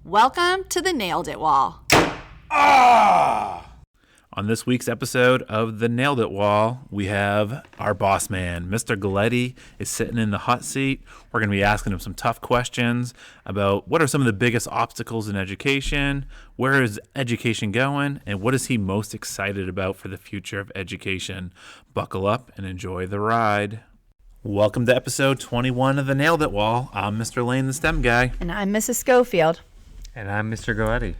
Welcome to the Nailed It Wall. On this week's episode of the Nailed It Wall, we have our boss man, Mr. Galietti, is sitting in the hot seat. We're going to be asking him some tough questions about what are some of the biggest obstacles in education, where is education going, and what is he most excited about for the future of education. Buckle up and enjoy the ride. Welcome to episode 21 of the Nailed It Wall. I'm Mr. Lane, the STEM guy. And I'm Mrs. Schofield. And I'm Mr. Galietti.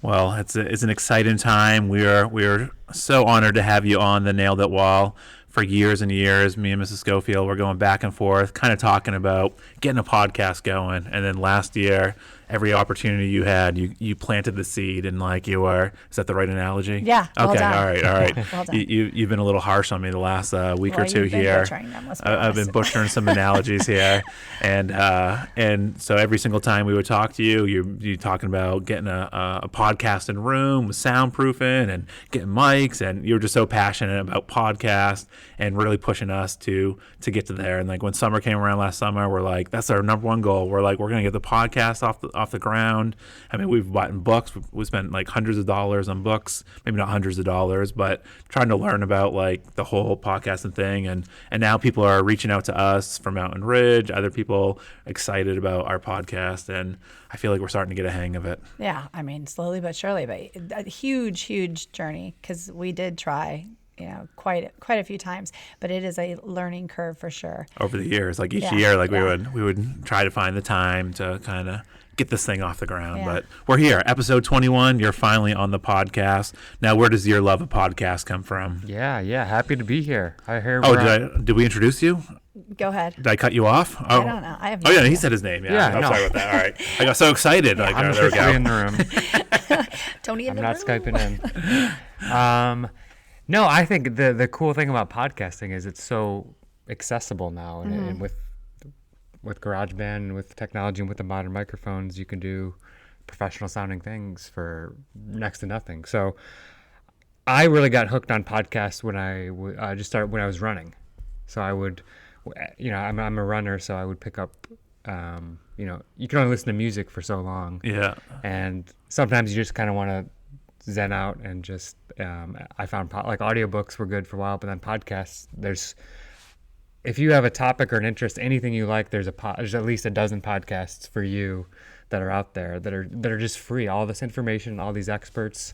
Well, it's an exciting time. We are so honored to have you on the Nailed It Wall. For years and years, me and Mrs. Scofield were going back and forth, kind of talking about getting a podcast going. And then last year, every opportunity you had, you planted the seed, and like you were, is that the right analogy? Yeah. Well okay. Done. All right. Well done. You've been a little harsh on me the last week or two here. I've been butchering some analogies here, and so every single time we would talk to you, you talking about getting a podcasting room with soundproofing and getting mics, and you were just so passionate about podcasts and really pushing us to get to there. And like when summer came around last summer, we're like, that's our number one goal. We're like, we're gonna get the podcast off the ground. I mean, we've bought books. We spent like hundreds of dollars on books, maybe not hundreds of dollars, but trying to learn about like the whole podcasting thing. And now people are reaching out to us from Mountain Ridge, other people excited about our podcast. And I feel like we're starting to get a hang of it. Yeah. I mean, slowly but surely, but a huge journey, because we did try, quite a few times, but it is a learning curve for sure. Over the years, like each year, like we would try to find the time to kind of get this thing off the ground. Yeah. But we're here, episode 21. You're finally on the podcast. Now, where does your love of podcast come from? Yeah. Happy to be here. I hear. Did we introduce you? Go ahead. Did I cut you off? I don't know. I have no idea. He said his name. Yeah. I'm sorry about that. All right. I got so excited. Yeah, I'm officially in the room. Tony in I'm the not room. Skyping in. No, I think the cool thing about podcasting is it's so accessible now, and with GarageBand and with technology and with the modern microphones, you can do professional sounding things for next to nothing. So I really got hooked on podcasts when I just started when I was running. So I would, I'm a runner, so I would pick up, you can only listen to music for so long. Yeah. And sometimes you just kind of want to zen out and just, I found like audiobooks were good for a while, but then podcasts, if you have a topic or an interest, anything you like, there's at least a dozen podcasts for you that are out there that are just free. All this information, all these experts,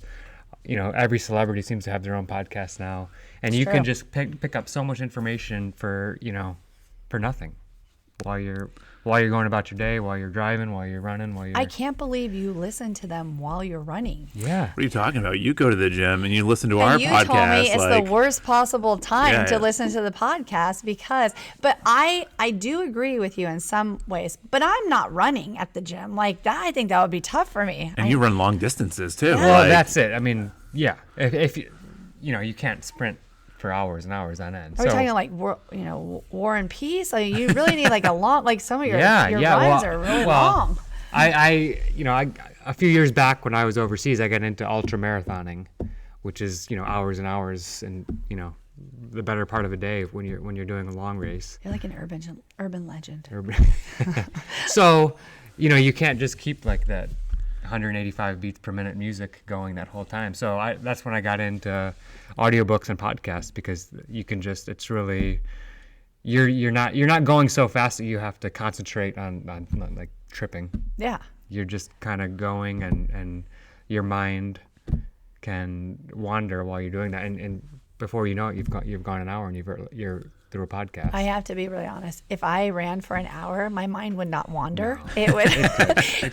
every celebrity seems to have their own podcast now, and you can just pick up so much information for nothing while you're going about your day, while you're driving, while you're running, I can't believe you listen to them while you're running. Yeah. What are you talking about? You go to the gym and you listen to our podcast. You told me it's the worst possible time to listen to the podcast but I do agree with you in some ways, but I'm not running at the gym like that. I think that would be tough for me. And you run long distances too. Yeah. Well, that's it. I mean, yeah. If you can't sprint for hours and hours on end. Are we talking like War and Peace? Like you really need like a long, like some of your runs are really long. I a few years back when I was overseas, I got into ultra marathoning, which is hours and hours and the better part of a day when you're doing a long race. You're like an urban legend. So you can't just keep like that 185 beats per minute music going that whole time. So that's when I got into audiobooks and podcasts, because you can just, it's really, you're not going so fast that you have to concentrate on like tripping. Yeah. You're just kind of going and your mind can wander while you're doing that. And before you know it, you've gone an hour and you're through a podcast. I have to be really honest. If I ran for an hour, my mind would not wander. No. It would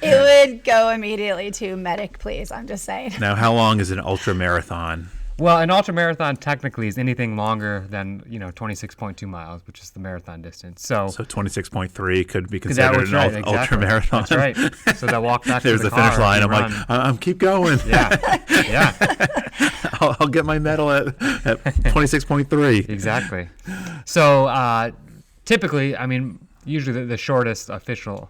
it would go immediately to medic, please. I'm just saying. Now, how long is an ultra marathon? Well, an ultra marathon technically is anything longer than 26.2 miles, which is the marathon distance. So 26.3 could be considered an ultra marathon. That's right. So that walk back There's to the car, finish line. I'm run. like, I'm keep going. Yeah. I'll get my medal at 26.3. Exactly. So typically, I mean, usually the shortest official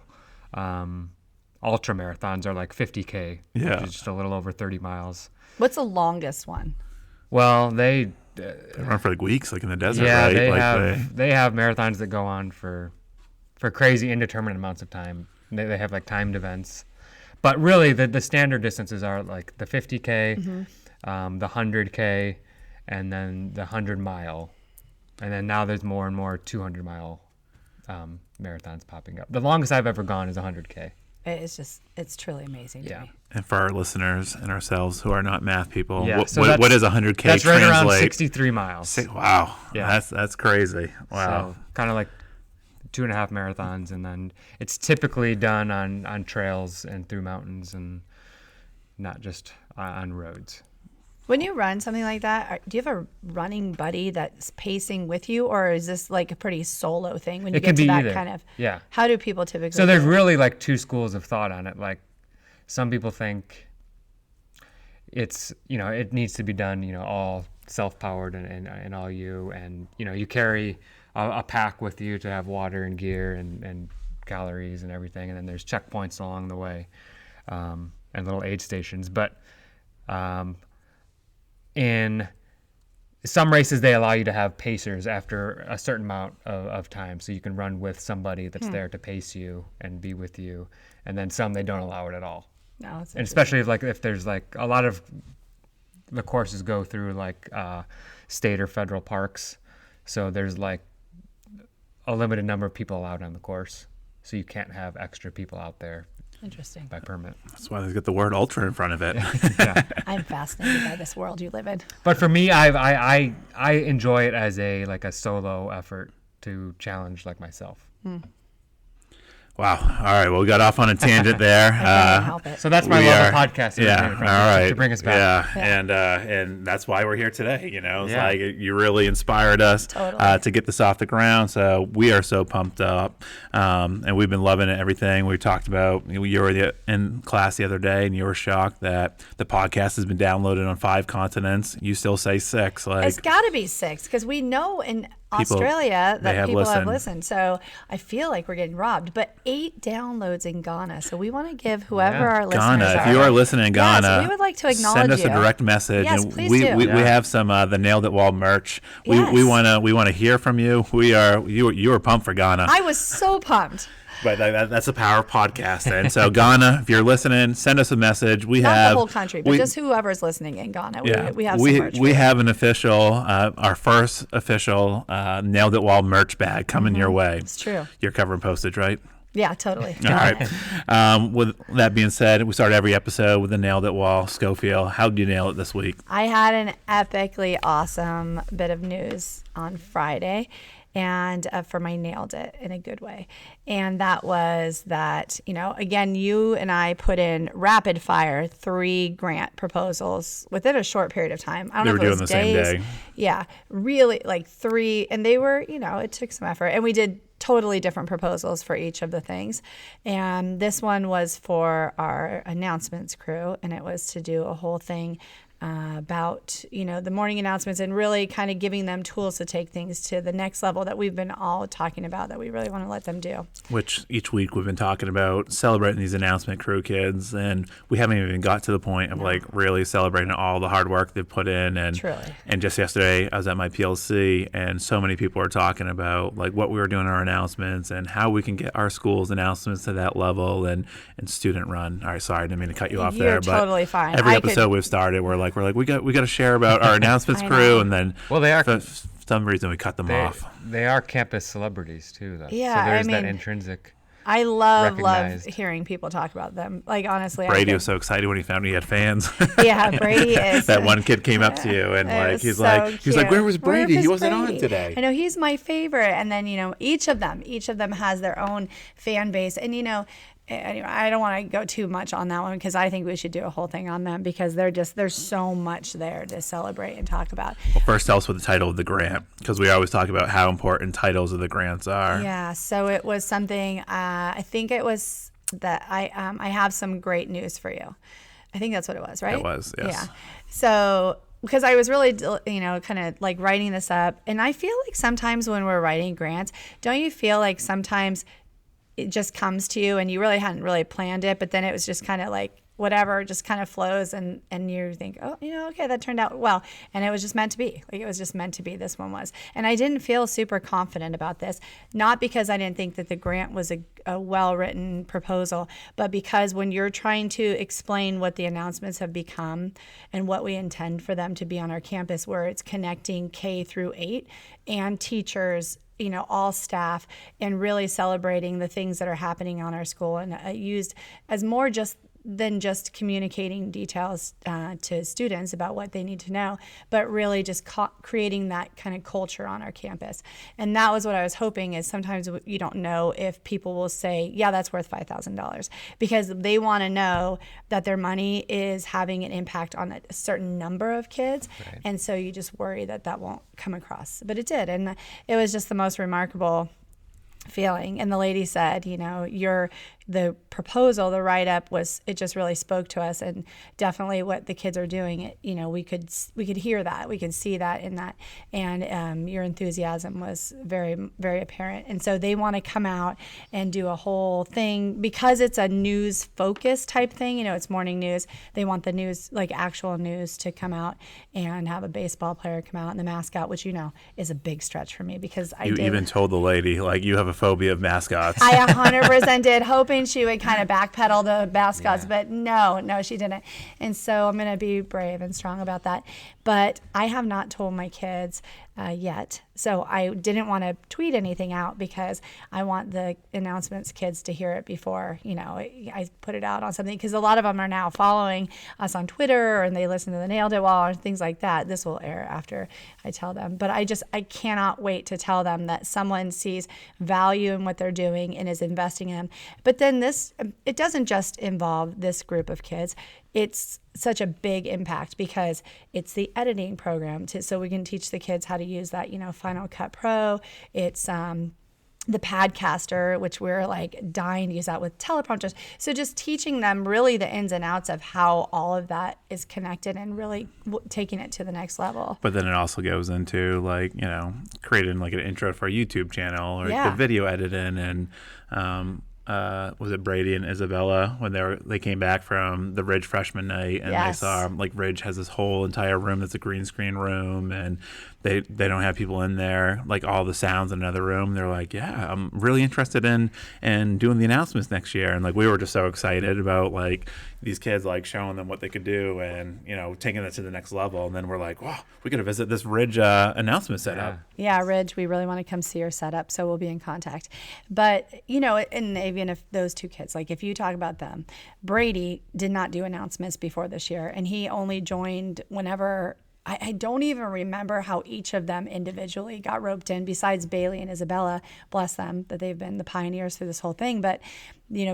ultra marathons are like 50K, which is just a little over 30 miles. What's the longest one? Well, they run for like weeks, like in the desert, yeah, right? They have marathons that go on for crazy indeterminate amounts of time. They have like timed events. But really, the standard distances are like the 50K, the 100K, and then the 100-mile. And then now there's more and more 200-mile marathons popping up. The longest I've ever gone is 100K. It's truly amazing to me. And for our listeners and ourselves who are not math people, Yeah, what does 100K that's translate? Right around 63 miles. Wow. Yeah. That's crazy. Wow. So kind of like 2.5 marathons, and then it's typically done on trails and through mountains and not just on roads. When you run something like that, do you have a running buddy that's pacing with you, or is this like a pretty solo thing when you get to that either. kind of? Yeah. How do people typically? So there's really like two schools of thought on it. Like some people think it's, it needs to be done, all self-powered and all you, and you carry a pack with you to have water and gear and calories and everything, and then there's checkpoints along the way, and little aid stations. But in some races, they allow you to have pacers after a certain amount of time, so you can run with somebody that's there to pace you and be with you. And then some, they don't allow it at all. No, and especially if there's like a lot of the courses go through like state or federal parks, so there's like a limited number of people allowed on the course, so you can't have extra people out there. Interesting. By permit. That's why they get the word ultra in front of it. Yeah. I'm fascinated by this world you live in. But for me, I enjoy it as a solo effort to challenge like myself. Wow. All right. Well, we got off on a tangent there. I can't help it. So that's my love of podcasting. Yeah. All right. To bring us back. Yeah. And that's why we're here today. It's Yeah. like you really inspired us to get this off the ground. So we are so pumped up, and we've been loving it. Everything we talked about. You were in class the other day, and you were shocked that the podcast has been downloaded on 5 continents. You still say 6. It's got to be 6 because we know in Australia that people have listened. So I feel like we're getting robbed. But 8 downloads in Ghana. So we want to give whoever our listeners Ghana, are. if you are listening in Ghana, we would like to acknowledge send us you. a direct message. Yes, and please we do. we have some the Nailed It Wall merch. We want to hear from you. You are pumped for Ghana. I was so pumped. But that's the power of podcasting. So Ghana, if you're listening, send us a message. Not the whole country, but just whoever's listening in Ghana. We have some merch. We have an official, our first official Nailed It Wall merch bag coming your way. It's true. You're covering postage, right? Yeah, totally. All right. With that being said, we start every episode with the Nailed It Wall. Scofield, how did you nail it this week? I had an epically awesome bit of news on Friday. And for my nailed it in a good way. And that was that, again, you and I put in rapid fire 3 grant proposals within a short period of time. I don't know if it was days. They were doing the same day. Yeah, really like 3. And they were, it took some effort. And we did totally different proposals for each of the things. And this one was for our announcements crew. And it was to do a whole thing about, the morning announcements and really kind of giving them tools to take things to the next level that we've been all talking about that we really want to let them do. Which each week we've been talking about celebrating these announcement crew kids, and we haven't even got to the point of really celebrating all the hard work they've put in. And Truly. And just yesterday I was at my PLC, and so many people are talking about what we were doing in our announcements and how we can get our school's announcements to that level and student run. All right, sorry, I didn't mean to cut you off there. You're totally fine. Every episode we've started, we're like we got to share about our announcements crew, and then they are for some reason we cut them off. They are campus celebrities too, though. Yeah, so there's that intrinsic. I love hearing people talk about them. Like, honestly, Brady was so excited when he found he had fans. Yeah, Brady is. That one kid came up to you and he's like, where was Brady? He wasn't on today. I know, he's my favorite. And then each of them has their own fan base. And anyway, I don't want to go too much on that one because I think we should do a whole thing on them because there's so much there to celebrate and talk about. Well, first tell us what the title of the grant, because we always talk about how important titles of the grants are. Yeah, so it was something, I think it was that I have some great news for you. I think that's what it was, right? It was, yes. Yeah. So because I was really, kind of like writing this up, and I feel like sometimes when we're writing grants, don't you feel like sometimes it just comes to you and you really hadn't really planned it, but then it was just kind of like whatever just kind of flows, and you think, oh, okay, that turned out well. And it was just meant to be. Like, it was just meant to be. This one was. And I didn't feel super confident about this, not because I didn't think that the grant was a well-written proposal, but because when you're trying to explain what the announcements have become and what we intend for them to be on our campus, where it's connecting K through 8 and teachers, all staff, and really celebrating the things that are happening on our school, and used as more than just communicating details to students about what they need to know, but really just creating that kind of culture on our campus. And that was what I was hoping, is sometimes you don't know if people will say, yeah, that's worth $5,000, because they want to know that their money is having an impact on a certain number of kids. Right. And so you just worry that won't come across. But it did. And it was just the most remarkable feeling. And the lady said, the proposal, the write-up it just really spoke to us, and definitely what the kids are doing. We could hear that, we could see that in that, and your enthusiasm was very, very apparent. And so they want to come out and do a whole thing, because it's a news focused type thing. It's morning news. They want the news, like actual news, to come out and have a baseball player come out, and the mascot, which is a big stretch for me, because you even told the lady, like, you have a phobia of mascots. I 100% did, hoping she would kind of backpedal the mascots, but no, she didn't. And so I'm going to be brave and strong about that. But I have not told my kids yet. So I didn't want to tweet anything out, because I want the announcements kids to hear it before, I put it out on something, because a lot of them are now following us on Twitter, and they listen to the Nailed It Wall and things like that. This will air after I tell them. But I cannot wait to tell them that someone sees value in what they're doing and is investing in them. But then it doesn't just involve this group of kids. It's such a big impact, because it's the editing program so we can teach the kids how to use that, Final Cut Pro. It's the Padcaster, which we're like dying to use that with teleprompters. So just teaching them really the ins and outs of how all of that is connected, and really taking it to the next level. But then it also goes into creating like an intro for a YouTube channel, or the video editing, and was it Brady and Isabella when they came back from the Ridge freshman night, and they saw Ridge has this whole entire room that's a green screen room, and they don't have people in there, like all the sounds in another room. They're like, yeah, I'm really interested in doing the announcements next year. And we were just so excited about these kids, showing them what they could do, and taking that to the next level. And then we're like, wow, we got to visit this Ridge announcement setup. Yeah, Ridge, we really want to come see your setup, so we'll be in contact. But and even if those two kids, if you talk about them, Brady did not do announcements before this year, and he only joined whenever. I don't even remember how each of them individually got roped in, besides Bailey and Isabella, bless them, that they've been the pioneers through this whole thing. But,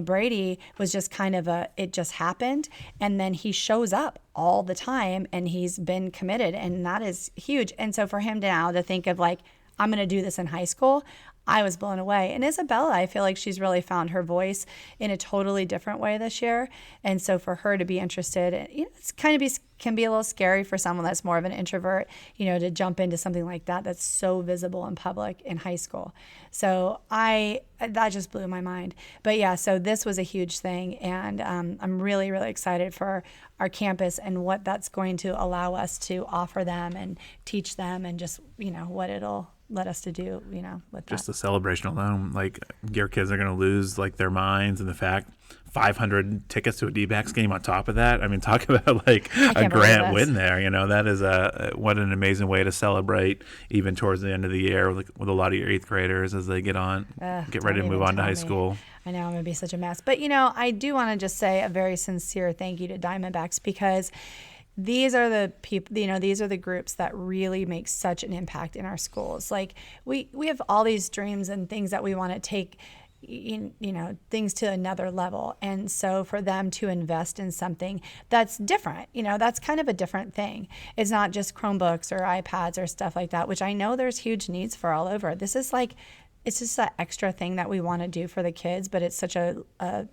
Brady was just kind of it just happened. And then he shows up all the time, and he's been committed, and that is huge. And so for him now to think of I'm going to do this in high school, I was blown away. And Isabella, I feel like she's really found her voice in a totally different way this year. And so for her to be interested, it's kind of can be a little scary for someone that's more of an introvert, to jump into something like that's so visible in public in high school. So that just blew my mind. But yeah, so this was a huge thing. And I'm really, really excited for our campus and what that's going to allow us to offer them and teach them, and just, what it'll let us to do, with just that. The celebration alone, your kids are going to lose their minds, and the fact 500 tickets to a D-backs game on top of that. I mean, talk about a grant win there. That is what an amazing way to celebrate, even towards the end of the year with a lot of your 8th graders as they get ready to move on to high school. I know I'm going to be such a mess. But, I do want to just say a very sincere thank you to Diamondbacks, because these are the people, these are the groups that really make such an impact in our schools. We have all these dreams and things that we want to take, things to another level. And so for them to invest in something that's different, that's kind of a different thing. It's not just Chromebooks or iPads or stuff like that, which I know there's huge needs for all over. This is it's just that extra thing that we want to do for the kids, but it's such a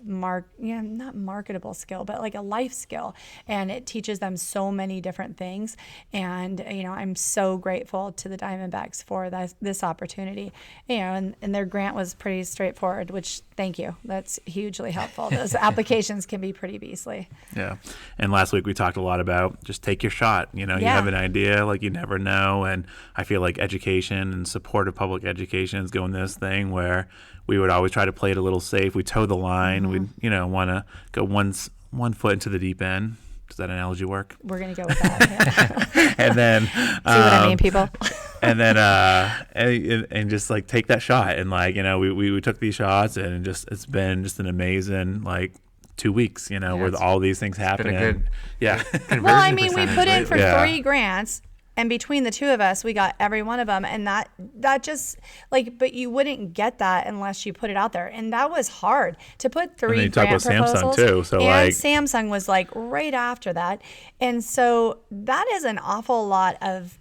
not marketable skill, but a life skill. And it teaches them so many different things. And, I'm so grateful to the Diamondbacks for this opportunity, and their grant was pretty straightforward, which Thank you. That's hugely helpful. Those applications can be pretty beastly. Yeah. And last week we talked a lot about just take your shot. You have an idea, like you never know. And I feel like education and support of public education is going this thing where we would always try to play it a little safe. We toe the line. We want to go one foot into the deep end. Does that analogy work? We're going to go with that. Yeah. And then see what I mean, people? And then and just like take that shot. And like, we took these shots, and it's been just an amazing 2 weeks, with all these things happening. Well, I mean, we put in for 3 grants. And between the two of us, we got every one of them. And that just but you wouldn't get that unless you put it out there. And that was hard to put 3 grant proposals. Samsung too. So and Samsung was right after that. And so that is an awful lot of,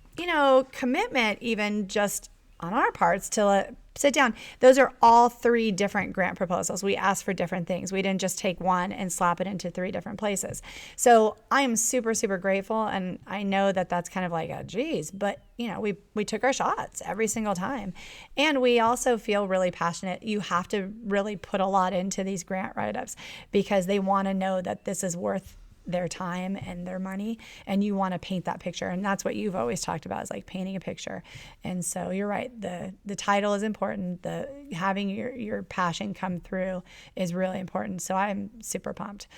commitment, even just on our parts to sit down. Those are all 3 different grant proposals. We asked for different things. We didn't just take one and slap it into 3 different places. So I am super, super grateful. And I know that that's kind of geez, but we took our shots every single time. And we also feel really passionate. You have to really put a lot into these grant write-ups because they want to know that this is worth their time and their money, and you want to paint that picture. And that's what you've always talked about, is painting a picture. And so you're right, the title is important. The having your passion come through is really important. So I'm super pumped.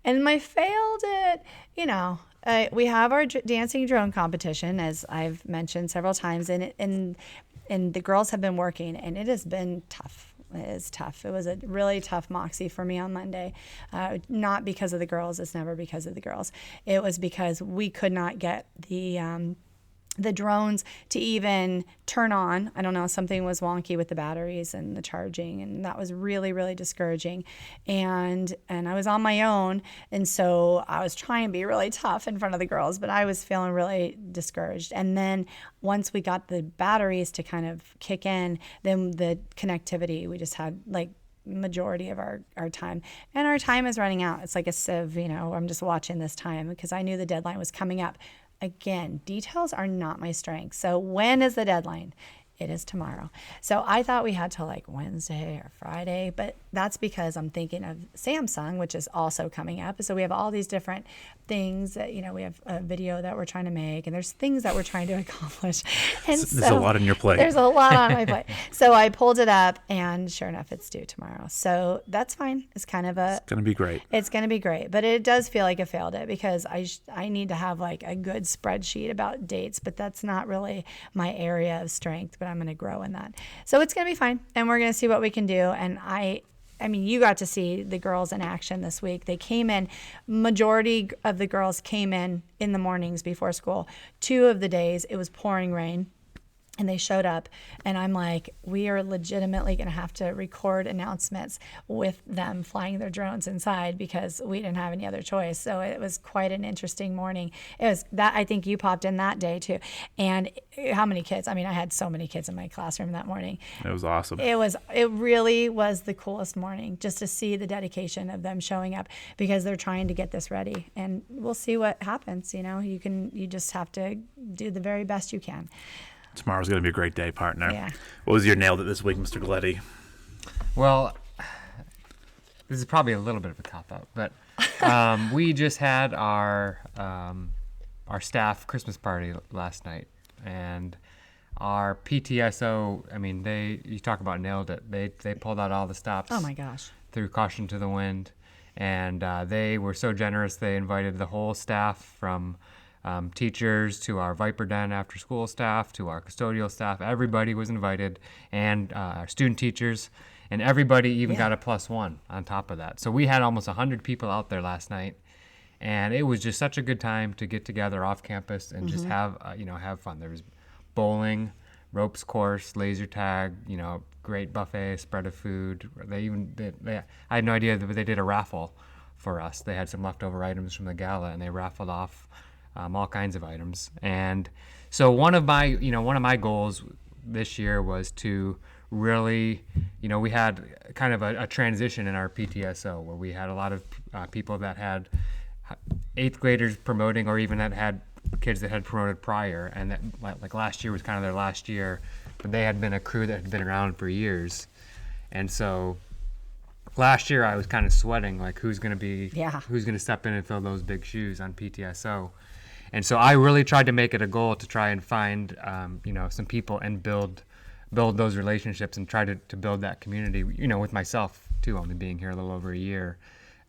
And my failed it, we have our dancing drone competition, as I've mentioned several times, and the girls have been working, and it has been tough. It is tough. It was a really tough moxie for me on Monday. Not because of the girls. It's never because of the girls. It was because we could not get the drones to even turn on. I don't know, something was wonky with the batteries and the charging, and that was really, really discouraging. And I was on my own, and so I was trying to be really tough in front of the girls, but I was feeling really discouraged. And then once we got the batteries to kind of kick in, then the connectivity, we just had majority of our time, and our time is running out. It's like a sieve, I'm just watching this time because I knew the deadline was coming up. Again, details are not my strength. So when is the deadline? It is tomorrow. So I thought we had till Wednesday or Friday, but that's because I'm thinking of Samsung, which is also coming up. So we have all these different things that, we have a video that we're trying to make, and there's things that we're trying to accomplish. And there's a lot on your plate. There's a lot on my plate. So I pulled it up, and sure enough, it's due tomorrow. So that's fine. It's going to be great. It's going to be great. But it does feel like I failed it because I need to have a good spreadsheet about dates, but that's not really my area of strength, but I'm going to grow in that. So it's going to be fine, and we're going to see what we can do. And I mean, you got to see the girls in action this week. They came in, majority of the girls came in the mornings before school. 2 of the days it was pouring rain. And they showed up, and I'm like, we are legitimately going to have to record announcements with them flying their drones inside because we didn't have any other choice. So it was quite an interesting morning. It was that, I think you popped in that day too. And how many kids? I mean, I had so many kids in my classroom that morning. It was awesome. It really was the coolest morning just to see the dedication of them showing up because they're trying to get this ready. And we'll see what happens. You just have to do the very best you can. Tomorrow's going to be a great day, partner. Yeah. What was your nailed it this week, Mr. Galietti? Well, this is probably a little bit of a cop-out, but we just had our staff Christmas party last night, and our PTSO, I mean, you talk about nailed it. They pulled out all the stops. Oh, my gosh. Threw caution to the wind, and they were so generous. They invited the whole staff from teachers to our Viper Den after school staff to our custodial staff. Everybody was invited, and our student teachers, and everybody even got a +1 on top of that. So we had almost 100 people out there last night, and it was just such a good time to get together off campus and just have fun. There was bowling, ropes course, laser tag, great buffet, spread of food. I had no idea that they did a raffle for us. They had some leftover items from the gala, and they raffled off all kinds of items. And so one of my goals this year was to really, we had kind of a transition in our PTSO where we had a lot of people that had 8th graders promoting, or even that had kids that had promoted prior, and that last year was kind of their last year, but they had been a crew that had been around for years. And so last year I was kind of sweating, like who's going to step in and fill those big shoes on PTSO. And so I really tried to make it a goal to try and find, some people and build those relationships and try to build that community, with myself too, only being here a little over a year,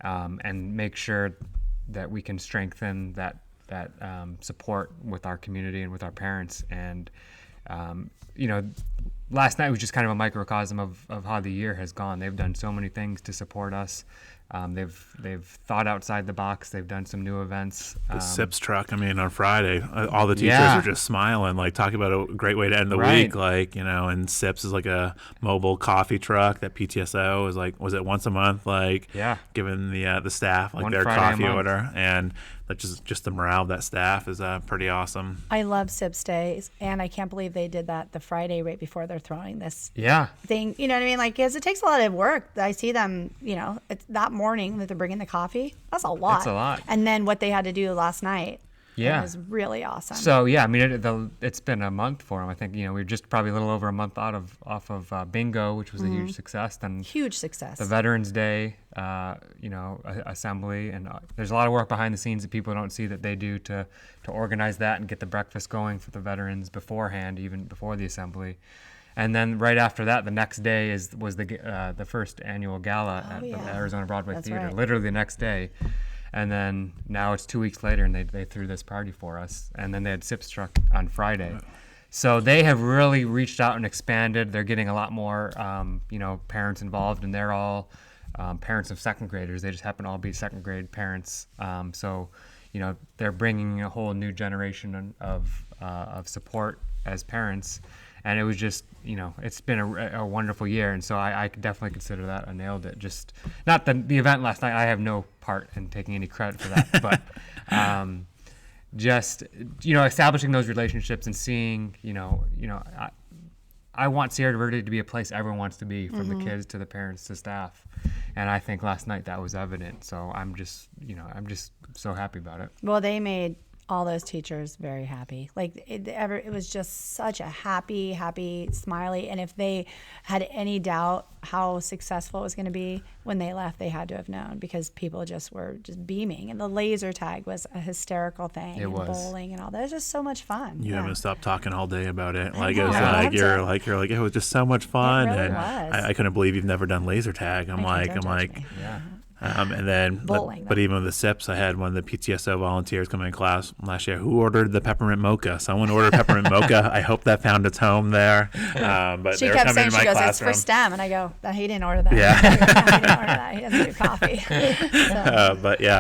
and make sure that we can strengthen that support with our community and with our parents. And, last night was just kind of a microcosm of how the year has gone. They've done so many things to support us. They've thought outside the box. They've done some new events. The SIPS truck, on Friday, all the teachers were just smiling, like talking about a great way to end the week. Like, and SIPS is like a mobile coffee truck that PTSO is like, was it once a month? Like, giving the staff like their coffee order. And that's just the morale of that staff is pretty awesome. I love SIPS days, and I can't believe they did that the Friday right before they're throwing this thing. You know what I mean? Like, because it takes a lot of work. I see them, it's that morning that they're bringing the coffee. That's a lot. That's a lot. And then what they had to do last night. Yeah. It was really awesome. So, it's been a month for them. I think, we're just probably a little over a month off of Bingo, which was a huge success. And huge success. The Veterans Day, assembly. And there's a lot of work behind the scenes that people don't see that they do to organize that and get the breakfast going for the veterans beforehand, even before the assembly. And then right after that, the next day was the first annual gala at the Arizona Broadway Theater, literally the next day. And then now it's 2 weeks later, and they threw this party for us. And then they had SIPS truck on Friday. So they have really reached out and expanded. They're getting a lot more, parents involved, and they're all parents of second graders. They just happen to all be second grade parents. So they're bringing a whole new generation of support as parents. And it was just, it's been a wonderful year. And so I could definitely consider that I nailed it. Just not the event last night. I have no part in taking any credit for that. But establishing those relationships and seeing, I want Sierra Verde to be a place everyone wants to be, from the kids to the parents to staff. And I think last night that was evident. So I'm just so happy about it. Well, they made all those teachers very happy. Like it was just such a happy, smiley. And if they had any doubt how successful it was going to be when they left, they had to have known, because people were just beaming. And the laser tag was a hysterical thing. It was. Bowling and all that. It was just so much fun. You haven't stopped talking all day about it. Like it was you're like it was just so much fun. It really and was. I couldn't believe you've never done laser tag. I'm like. And then, but even with the SIPs, I had one of the PTSO volunteers come in class last year who ordered the peppermint mocha. Someone ordered peppermint mocha. I hope that found its home there. But she kept saying, she goes, it's for STEM. And I go, he didn't order that. Yeah. He didn't order that. He doesn't do coffee.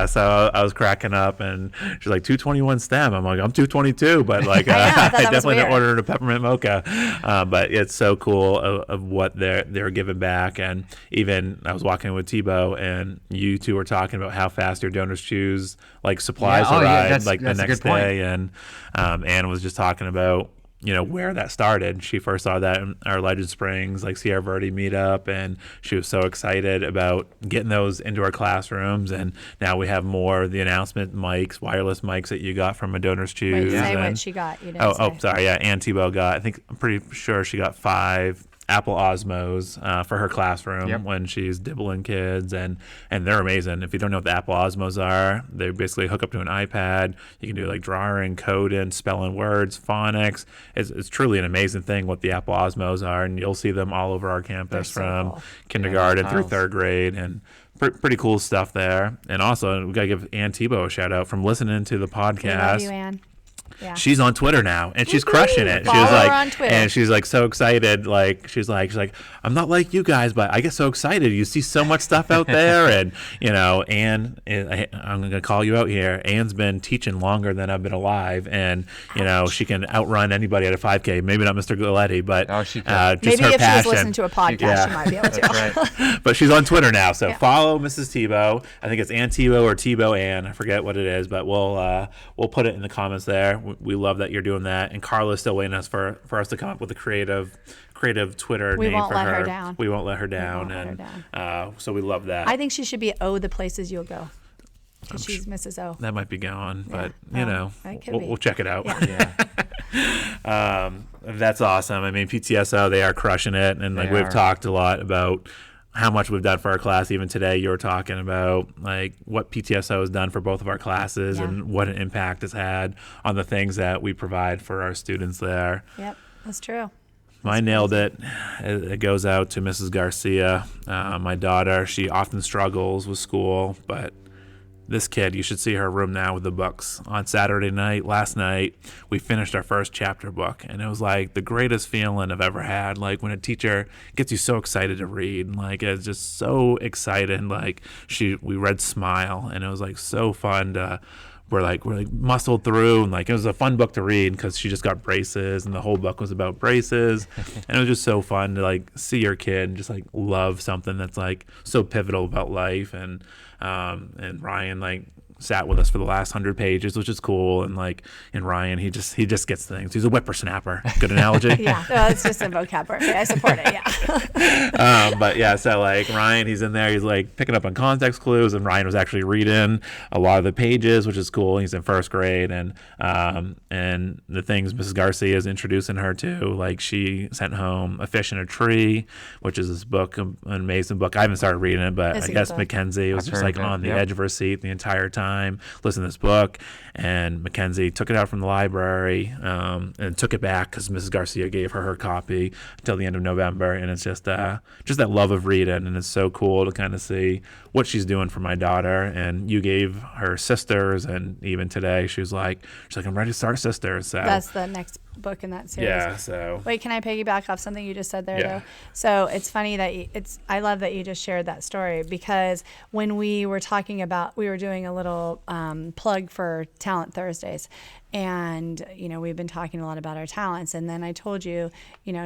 So I was cracking up, and she's like, 221 STEM. I'm like, I'm 222. But like, I definitely ordered a peppermint mocha. But it's so cool of what they're giving back. And even I was walking with Tebow, and you two were talking about how fast your donors choose like supplies arrive like the next day. And Anne was just talking about where that started. She first saw that in our Legend Springs like Sierra Verde meetup, and she was so excited about getting those into our classrooms. And now we have more of the announcement mics, wireless mics that you got from a Donors Choose. Wait, say what she got. You didn't say. Sorry. Yeah, Ann Tebow got, I'm pretty sure she got 5 Apple Osmos for her classroom when she's dibbling kids, and they're amazing. If you don't know what the Apple Osmos are, they basically hook up to an iPad. You can do like drawing, coding, spelling words, phonics. It's truly an amazing thing what the Apple Osmos are, and you'll see them all over our campus from kindergarten through 3rd grade, and pretty cool stuff there. And also, we got to give Ann Tebow a shout out from listening to the podcast. We love you, Ann. Yeah. She's on Twitter now, and she's crushing it. Follow her on Twitter. And she's like so excited. Like she's like, I'm not like you guys, but I get so excited. You see so much stuff out there, and Anne, I'm gonna call you out here. Anne's been teaching longer than I've been alive, and she can outrun anybody at a 5K. Maybe not Mr. Galietti, but just maybe her if passion. she was listening to a podcast, she might be able to. That's right. But she's on Twitter now, so follow Mrs. Tebow. I think it's Ann Tebow or Tebow Ann. I forget what it is, but we'll put it in the comments there. We love that you're doing that, and Carla's still waiting for us to come up with a creative Twitter name for her. We won't let her down, so we love that. I think she should be the places you'll go. She's Mrs. O. That might be going, but we'll check it out. Yeah. That's awesome. I mean, PTSO, they are crushing it, and we've talked a lot about how much we've done for our class. Even today, you were talking about like what PTSO has done for both of our classes and what an impact it's had on the things that we provide for our students there. Yep, that's true. I nailed it. It goes out to Mrs. Garcia, my daughter. She often struggles with school, but this kid, you should see her room now with the books. On Saturday night, last night, we finished our first chapter book, and it was like the greatest feeling I've ever had. Like when a teacher gets you so excited to read, like it's just so exciting. Like we read Smile, and it was like so fun to. We're like muscled through, and like it was a fun book to read because she just got braces, and the whole book was about braces, and it was just so fun to like see your kid and just like love something that's like so pivotal about life. And Ryan like sat with us for the last 100 pages, which is cool. And Ryan, he just gets things. He's a whippersnapper. Good analogy. Yeah, well, it's just a vocab word. I support it. Yeah. But yeah, so like Ryan, he's in there. He's like picking up on context clues, and Ryan was actually reading a lot of the pages, which is cool. He's in first grade, and the things Mrs. Garcia is introducing her to, like she sent home A Fish in a Tree, which is this book, an amazing book. I haven't started reading it, but I guess Mackenzie was just like on the edge of her seat the entire time. Listen to this book, and Mackenzie took it out from the library and took it back because Mrs. Garcia gave her copy until the end of November. And it's just that love of reading, and it's so cool to kind of see what she's doing for my daughter. And you gave her Sisters, and even today she's like I'm ready to start Sisters. So that's the next book in that series. Yeah. So wait, can I piggyback off something you just said there though? So it's funny that I love that you just shared that story, because when we were talking about, we were doing a little plug for Talent Thursdays, and we've been talking a lot about our talents, and then I told you,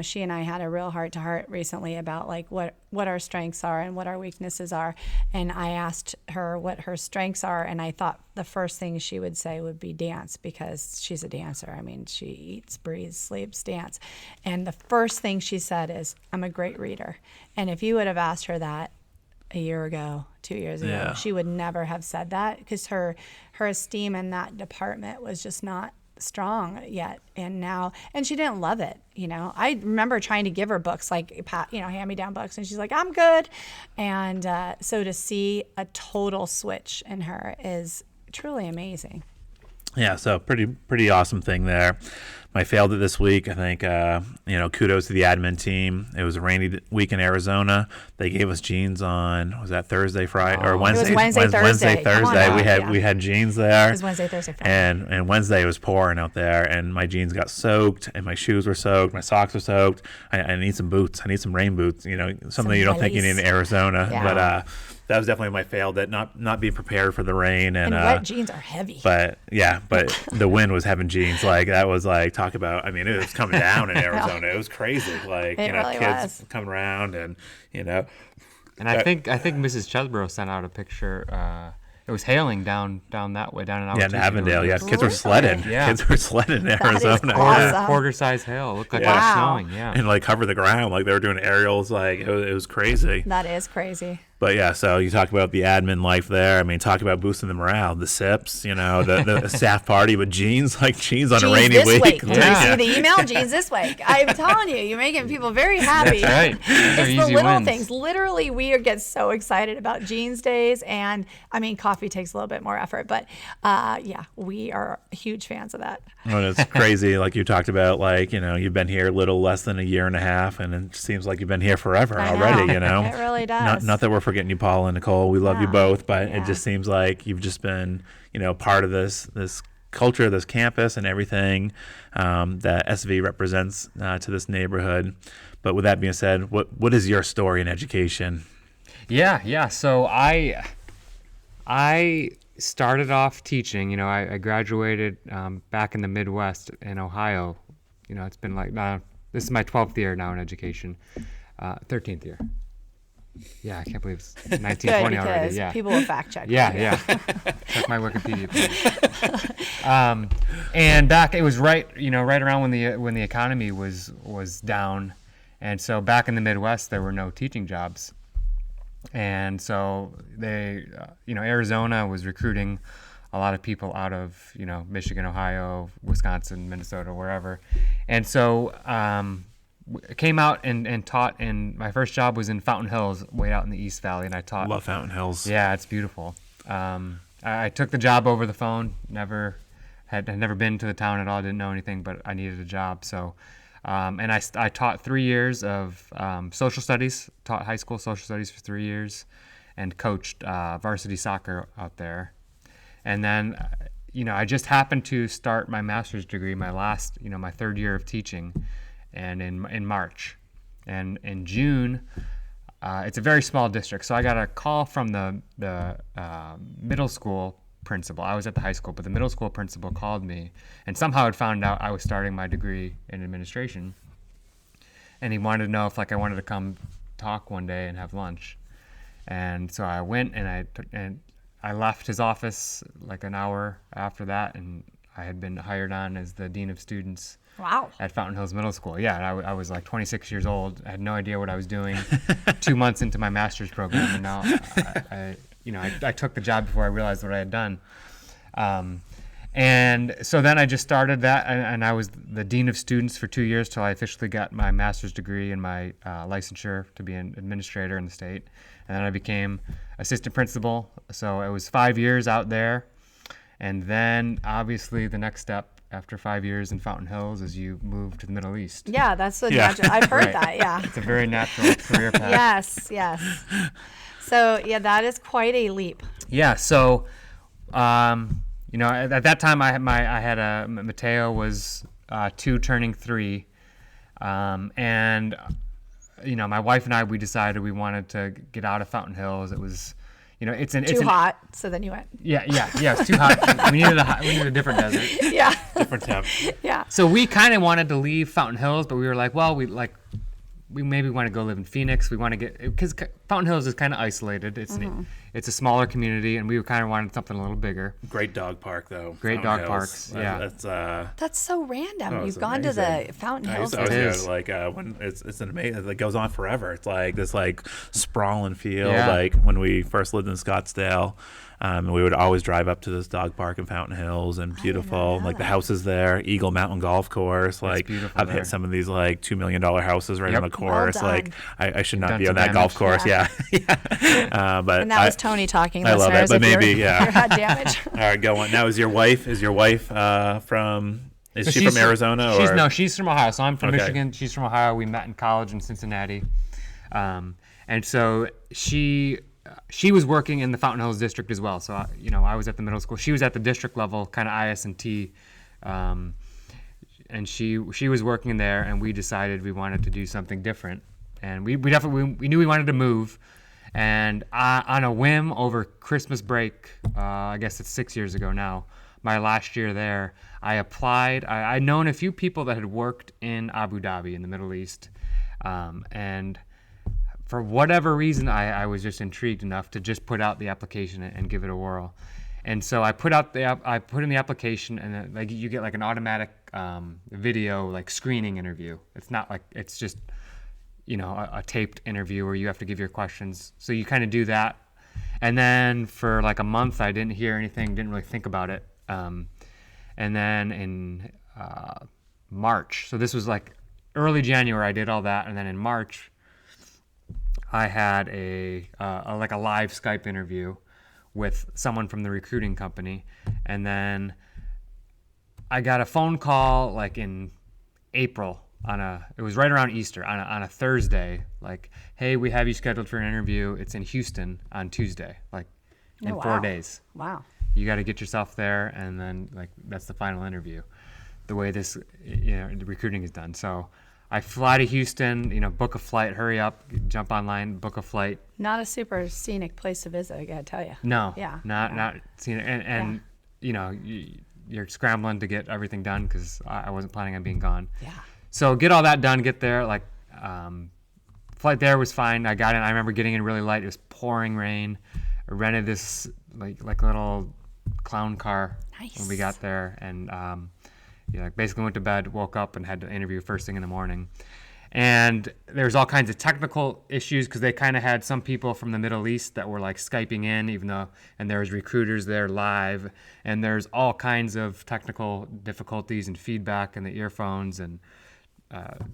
she and I had a real heart to heart recently about like what our strengths are and what our weaknesses are, and I asked her what her strengths are, and I thought the first thing she would say would be dance, because she's a dancer. I mean, she eats, breathes, sleeps dance. And the first thing she said is, I'm a great reader. And if you would have asked her that a year ago, 2 years ago, she would never have said that, because her esteem in that department was just not strong yet. And she didn't love it. I remember trying to give her books, like, hand-me-down books, and she's like, I'm good. And so to see a total switch in her is truly amazing. Yeah, so pretty awesome thing there. I failed it this week. I think, kudos to the admin team. It was a rainy week in Arizona. They gave us jeans on, was that Thursday, Friday, or Wednesday? It was Wednesday, Thursday. We had jeans there. It was Wednesday, Thursday, Friday. And Wednesday it was pouring out there, and my jeans got soaked, and my shoes were soaked, my socks were soaked. I need some boots. I need some rain boots. Something you don't think you need in Arizona. Yeah. But that was definitely my fail, that not being prepared for the rain. And wet jeans are heavy. But the wind was having jeans. Like, that was like, talk about, I mean, it was coming down in Arizona. It was crazy. Like, really kids coming around, and And I think Mrs. Chesborough sent out a picture. It was hailing down that way, down in Albuquerque. Yeah, in Avondale. Yeah, kids were sledding. Yeah. Kids were sledding in Arizona. Awesome. Quarter-size hail. It looked like it was snowing. Yeah, and like cover the ground. Like they were doing aerials. Like it was crazy. That is crazy. But yeah, so you talk about the admin life there. I mean, talk about boosting the morale. The SIPs, the staff party with jeans on jeans a rainy week. Did you see the email? Jeans this week. I'm telling you, you're making people very happy. That's right. It's the little things. Literally, we get so excited about jeans days, and I mean, coffee takes a little bit more effort, but we are huge fans of that. Well, it's crazy. Like you talked about, like, you've been here a little less than a year and a half, and it seems like you've been here forever already. It really does. Not that we're forgetting you, Paul and Nicole. We love you both, but it just seems like you've just been, part of this culture, this campus, and everything that SV represents to this neighborhood. But with that being said, what is your story in education? Yeah. So I started off teaching. I graduated back in the Midwest in Ohio. It's been like this is my 12th year now in education, 13th year. Yeah, I can't believe it's 1920 already. Yeah, people will fact check. Yeah. Check my Wikipedia page. And back, it was right around when the economy was down, and so back in the Midwest there were no teaching jobs, and so they, Arizona was recruiting a lot of people out of Michigan, Ohio, Wisconsin, Minnesota, wherever, and so came out and taught, and my first job was in Fountain Hills, way out in the East Valley, and I taught. Love Fountain Hills. Yeah, it's beautiful. I took the job over the phone. Had never been to the town at all. Didn't know anything, but I needed a job. So, and I taught 3 years of social studies. Taught high school social studies for 3 years, and coached varsity soccer out there. And then, I just happened to start my master's degree, my third year of teaching, and in March, and in June. It's a very small district, so I got a call from the middle school principal. I was at the high school, but the middle school principal called me, and somehow had found out I was starting my degree in administration, and he wanted to know if I wanted to come talk one day and have lunch. And so I went, and I left his office like an hour after that, and I had been hired on as the dean of students. Wow. At Fountain Hills Middle School. Yeah, I was like 26 years old. I had no idea what I was doing 2 months into my master's program, and now I took the job before I realized what I had done. And so then I just started that, and I was the dean of students for 2 years till I officially got my master's degree and my licensure to be an administrator in the state. And then I became assistant principal. So it was 5 years out there. And then obviously the next step after 5 years in Fountain Hills is you move to the Middle East. Yeah, that's the natural. I've heard Right. that. Yeah. It's a very natural career path. Yes. So yeah, that is quite a leap. Yeah. So, at that time I had Mateo was 2 turning 3, and my wife and I, we decided we wanted to get out of Fountain Hills. It was, it's too hot. So then you went. Yeah. It's too hot. We needed a different desert. Yeah. Different temp. Yeah. So we kind of wanted to leave Fountain Hills, but we were like, well, we maybe want to go live in Phoenix. We want to because Fountain Hills is kind of isolated. It's a smaller community, and we kind of wanted something a little bigger. Great dog park, though. Great dog parks. Yeah. That's so random. You've gone amazing. to the Fountain Hills. I was when it's an amazing. It goes on forever. It's like this sprawling field. Yeah. Like when we first lived in Scottsdale. We would always drive up to this dog park in Fountain Hills, and beautiful, the houses there, Eagle Mountain Golf Course. I've hit some of these $2 million houses right on the course. Well I should not be on that golf course. Yeah. But and that was Tony talking. I love it, but maybe you had damage. All right, go on. Now, is your wife from? Is she from Arizona? She's from Ohio. So I'm from Michigan. She's from Ohio. We met in college in Cincinnati, and so she was working in the Fountain Hills district as well. So, I was at the middle school. She was at the district level, kind of IS&T. And she was working there, and we decided we wanted to do something different. And we knew we wanted to move. And on a whim over Christmas break, I guess it's 6 years ago now, my last year there, I applied. I'd known a few people that had worked in Abu Dhabi in the Middle East. And for whatever reason, I was just intrigued enough to just put out the application and give it a whirl. And so I put in the application, and then, you get an automatic video screening interview. It's not it's just a taped interview where you have to give your questions. So you kind of do that, and then for a month I didn't hear anything, didn't really think about it. And then in March, so this was early January, I did all that, and then in March I had a live Skype interview with someone from the recruiting company, and then I got a phone call in April it was right around Easter on a Thursday, hey, we have you scheduled for an interview. It's in Houston on Tuesday, in 4 days. Wow. You got to get yourself there, and then that's the final interview. The way this the recruiting is done. So I fly to Houston, book a flight, hurry up, jump online, book a flight. Not a super scenic place to visit, I gotta tell you. No, yeah, not scenic, and you're scrambling to get everything done because I wasn't planning on being gone. Yeah. So get all that done, get there. Flight there was fine. I got in. I remember getting in really light. It was pouring rain. I rented this little clown car when we got there, and basically went to bed, woke up, and had to interview first thing in the morning. And there's all kinds of technical issues because they kind of had some people from the Middle East that were Skyping in, and there was recruiters there live, and there's all kinds of technical difficulties and feedback in the earphones, and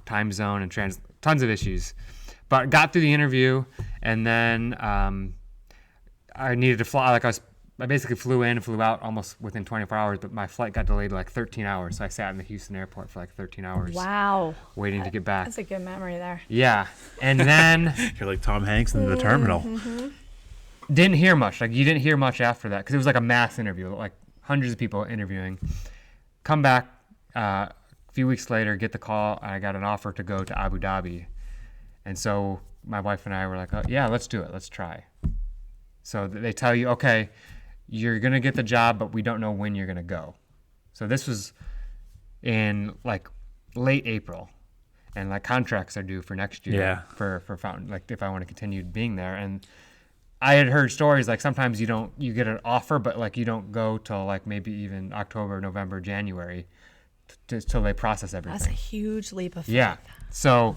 time zone and tons of issues. But got through the interview, and then I needed to fly. I basically flew in and flew out almost within 24 hours, but my flight got delayed like 13 hours. So I sat in the Houston airport for like 13 hours. Wow. Waiting to get back. That's a good memory there. Yeah. And then you're like Tom Hanks in the terminal. Mm-hmm. Didn't hear much. Like, you didn't hear much after that because it was like a mass interview, like hundreds of people interviewing. Come back a few weeks later, get the call. I got an offer to go to Abu Dhabi. And so my wife and I were like, oh, yeah, let's do it. Let's try. So they tell you, okay, you're going to get the job, but we don't know when you're going to go. So this was in like late April, and like contracts are due for next year for Fountain, like if I want to continue being there. And I had heard stories like sometimes you get an offer, but like you don't go till like maybe even October, November, January till they process everything. That's a huge leap of faith. Yeah. So,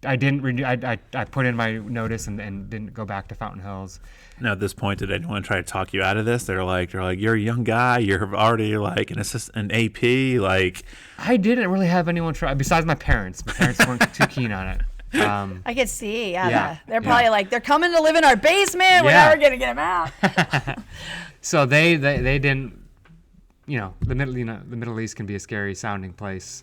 I didn't renew. I put in my notice and didn't go back to Fountain Hills. Now, at this point, did anyone try to talk you out of this? They're like, you're a young guy. You're already like an AP. Like, I didn't really have anyone try besides my parents. My parents weren't too keen on it. I could see. They're probably like, they're coming to live in our basement. We're never gonna get them out. So they didn't. The Middle East can be a scary sounding place.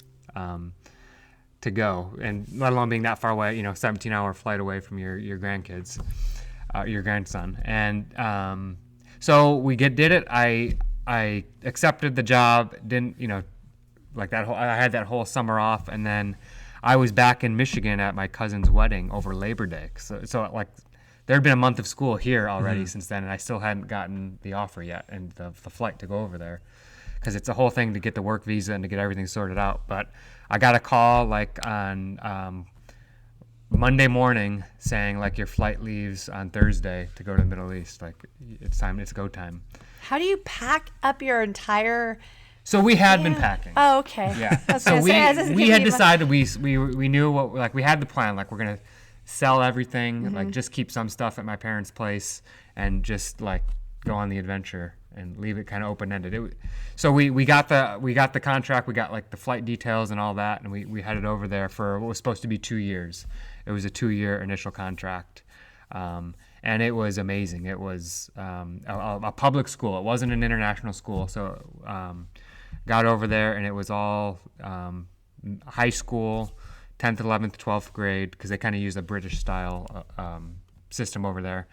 To go, and let alone being that far away, 17-hour flight away from your grandkids, your grandson. And so we did it. I accepted the job. Didn't, like that I had that whole summer off, and then I was back in Michigan at my cousin's wedding over Labor Day. So like there had been a month of school here already since then, and I still hadn't gotten the offer yet and the flight to go over there, because it's a whole thing to get the work visa and to get everything sorted out. But I got a call like on Monday morning saying like your flight leaves on Thursday to go to the Middle East. Like it's go time. How do you pack up your entire? So we had been packing. Oh, okay. Yeah. So we had decided we knew what, like, we had the plan, like we're gonna sell everything, like just keep some stuff at my parents' place and just like go on the adventure and leave it kind of open-ended. So we got the contract, we got like the flight details and all that, and we headed over there for what was supposed to be 2 years. It was a 2-year initial contract, and it was amazing. It was a public school. It wasn't an international school. So got over there, and it was all high school, 10th, 11th, 12th grade, because they kind of use a British style system over there,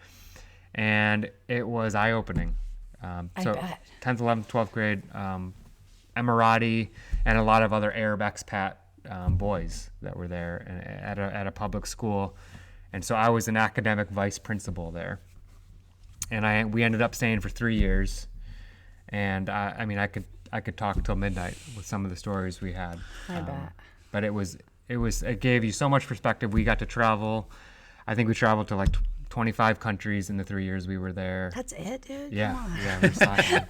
and it was eye-opening. So bet. 10th, 11th, 12th grade, Emirati and a lot of other Arab expat boys that were there at a public school. And so I was an academic vice principal there. And we ended up staying for 3 years. And I could talk till midnight with some of the stories we had. I bet. But it gave you so much perspective. We got to travel. I think we traveled to like 25 countries in the 3 years we were there. That's it, dude? Yeah. Come on. Yeah, we're excited.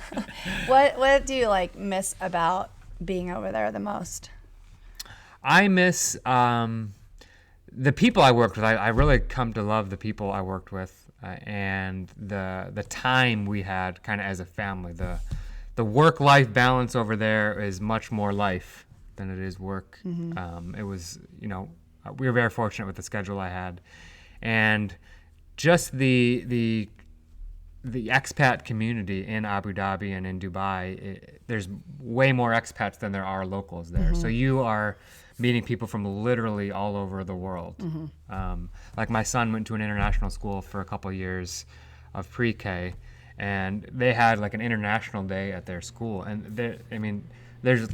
What do you like miss about being over there the most? I miss the people I worked with. I really come to love the people I worked with, and the time we had kind of as a family. The work-life balance over there is much more life than it is work. It was, we were very fortunate with the schedule I had, and just the expat community in Abu Dhabi and in Dubai. There's way more expats than there are locals there. So you are meeting people from literally all over the world. Like my son went to an international school for a couple of years of pre-K, and they had like an international day at their school. And there's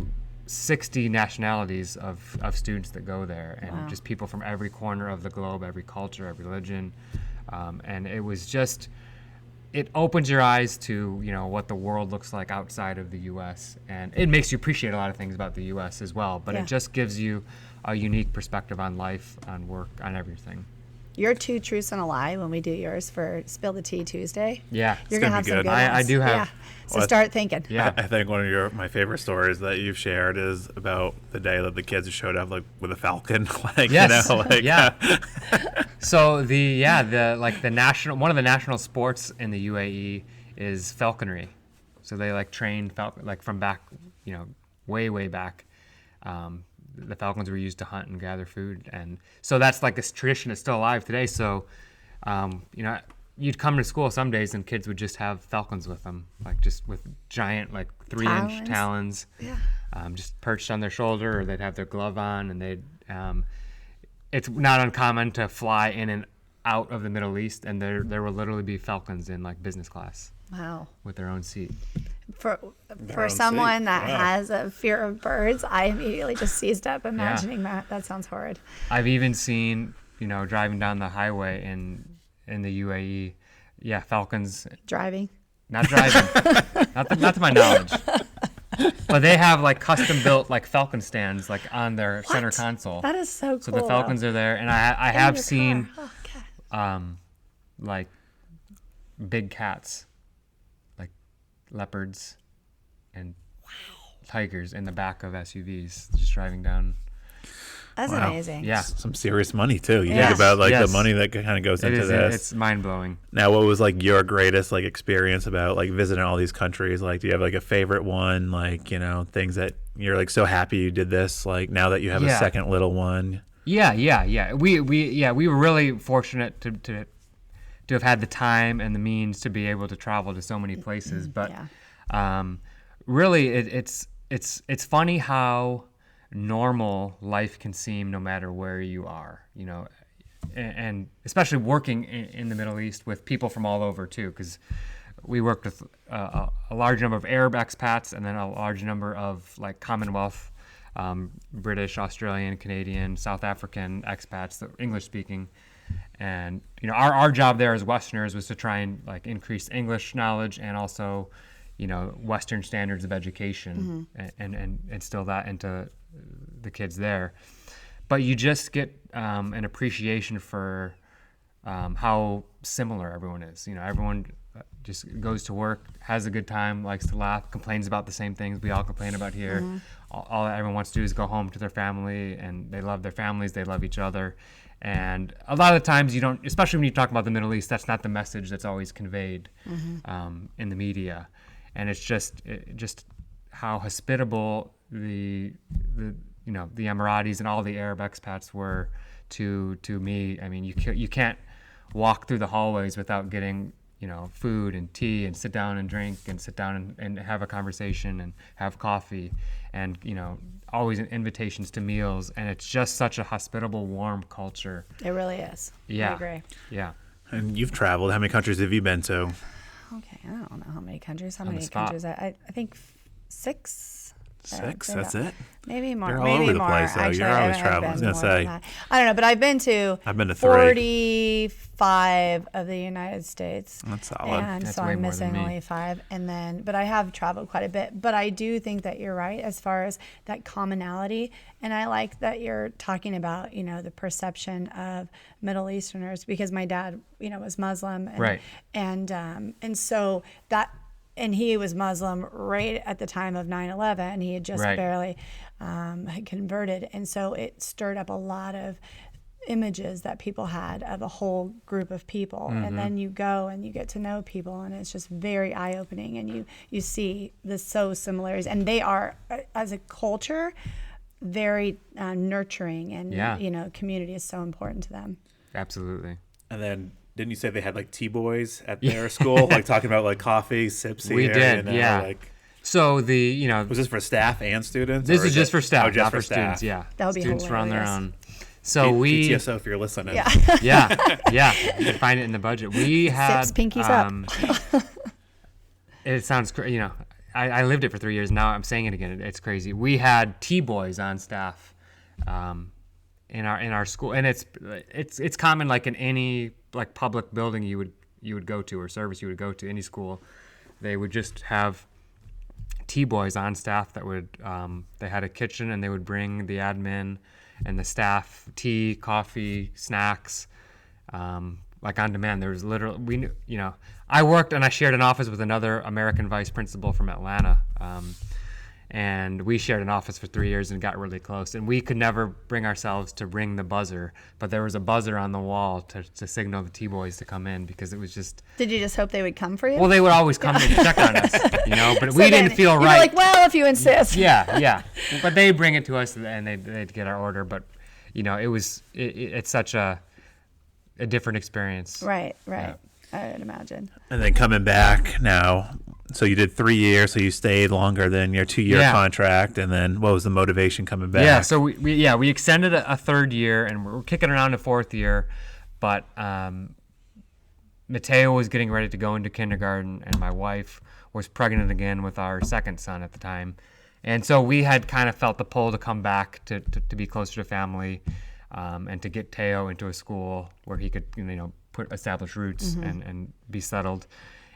60 nationalities of students that go there, and just people from every corner of the globe, every culture, every religion. And it was just, it opens your eyes to, what the world looks like outside of the U.S. And it makes you appreciate a lot of things about the U.S. as well. But it just gives you a unique perspective on life, on work, on everything. Your 2 truths and a lie when we do yours for Spill the Tea Tuesday. Yeah. You're going to have some good ones. I do have. Yeah. So start thinking. Yeah. I think one of my favorite stories that you've shared is about the day that the kids showed up like with a falcon. Yes. Yeah. So one of the national sports in the UAE is falconry. So they like train falcon, like from back, way back. The falcons were used to hunt and gather food, and so that's like this tradition that's still alive today. So, you'd come to school some days and kids would just have falcons with them, like just with giant, like 3-inch talons, just perched on their shoulder, or they'd have their glove on, and they'd. It's not uncommon to fly in and out of the Middle East, and there will literally be falcons in like business class. Wow. With their own seat. For someone that has a fear of birds, I immediately just seized up imagining that. That sounds horrid. I've even seen, driving down the highway in the UAE, falcons. Driving? Not driving. not to my knowledge. But they have like custom built like falcon stands like on their center console. That is so cool. So the falcons are there, and I have seen like big cats, like leopards and tigers in the back of SUVs just driving down. That's amazing. Yeah. Some serious money too. You think about like the money that kind of goes into this. It's mind blowing. Now, what was like your greatest like experience about like visiting all these countries? Like, do you have like a favorite one? Like, things that you're like so happy you did this. Like now that you have a second little one. Yeah. We were really fortunate to have had the time and the means to be able to travel to so many places. But really, it's funny how normal life can seem no matter where you are, and especially working in the Middle East with people from all over too, because we worked with a large number of Arab expats and then a large number of like Commonwealth, British, Australian, Canadian, South African expats that were English speaking. And our job there as Westerners was to try and like increase English knowledge and also Western standards of education, and instill that into the kids there. But you just get an appreciation for how similar everyone is. Everyone just goes to work, has a good time, likes to laugh, complains about the same things we all complain about here. All everyone wants to do is go home to their family, and they love their families, they love each other. And a lot of the times you don't, especially when you talk about the Middle East, that's not the message that's always conveyed in the media. And it's just how hospitable the Emiratis and all the Arab expats were to me. I mean, you can't walk through the hallways without getting food and tea and sit down and drink and sit down and have a conversation and have coffee, and always invitations to meals. And it's just such a hospitable, warm culture. It really is. Yeah. I agree. Yeah. And you've traveled. How many countries have you been to? Okay, I don't know how many countries. I think 6. 6? That's it? Maybe more. You're all maybe over the more. place, though. Actually, You're always traveling. I was going to say. I don't know, but I've been to 3. 45 of the United States. That's solid. And That's so way I'm more missing than me. only 5. But I have traveled quite a bit. But I do think that you're right as far as that commonality. And I like that you're talking about, the perception of Middle Easterners, because my dad, was Muslim. And, Right. And so that. And he was Muslim right at the time of 9/11. He had just barely had converted. And so it stirred up a lot of images that people had of a whole group of people. And then you go and you get to know people, and it's just very eye-opening. And you see the similarities. And they are, as a culture, very nurturing. And, community is so important to them. Absolutely. And then didn't you say they had like T-boys at their school, like talking about like coffee, sips here? We did, So was this for staff and students? This is just for staff, just not for students. staff. Yeah, That would be students were on their hilarious. own. So PTSO, if you're listening. Yeah. yeah, you can find it in the budget. We had Sips, pinkies up. It sounds crazy. I lived it for 3 years. Now I'm saying it again. It's crazy. We had T-boys on staff in our school, and it's common, like in any like public building you would go to, or service you would go to, any school, they would just have T-boys on staff that would they had a kitchen, and they would bring the admin and the staff tea, coffee, snacks, like on demand. There was literally, I worked and I shared an office with another American vice principal from Atlanta, And we shared an office for 3 years and got really close. And we could never bring ourselves to ring the buzzer, but there was a buzzer on the wall to signal the T-boys to come in, because it was just... Did you just hope they would come for you? Well, they would always come to check on us, but so we didn't feel right. You're like, well, if you insist. Yeah. But they bring it to us, and they'd get our order. But, it's such a different experience. Right. Yeah. I would imagine. And then coming back now, so you did 3 years, so you stayed longer than your 2-year contract. And then what was the motivation coming back? Yeah, so we extended a third year, and we're kicking around a fourth year. But Mateo was getting ready to go into kindergarten, and my wife was pregnant again with our second son at the time. And so we had kind of felt the pull to come back to be closer to family, and to get Teo into a school where he could, establish roots and be settled.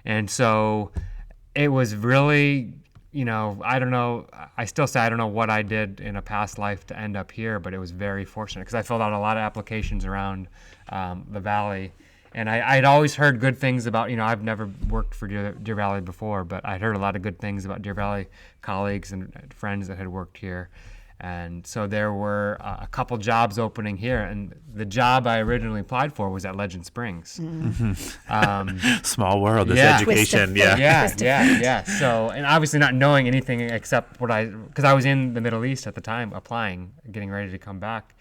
And so it was really, I don't know, I still say I don't know what I did in a past life to end up here, but it was very fortunate, because I filled out a lot of applications around the Valley. And I'd always heard good things about, I've never worked for Deer Valley before, but I'd heard a lot of good things about Deer Valley colleagues and friends that had worked here. And so there were a couple jobs opening here, and the job I originally applied for was at Legend Springs. Small world, this education. Yeah. So, and obviously not knowing anything except because I was in the Middle East at the time, applying, getting ready to come back.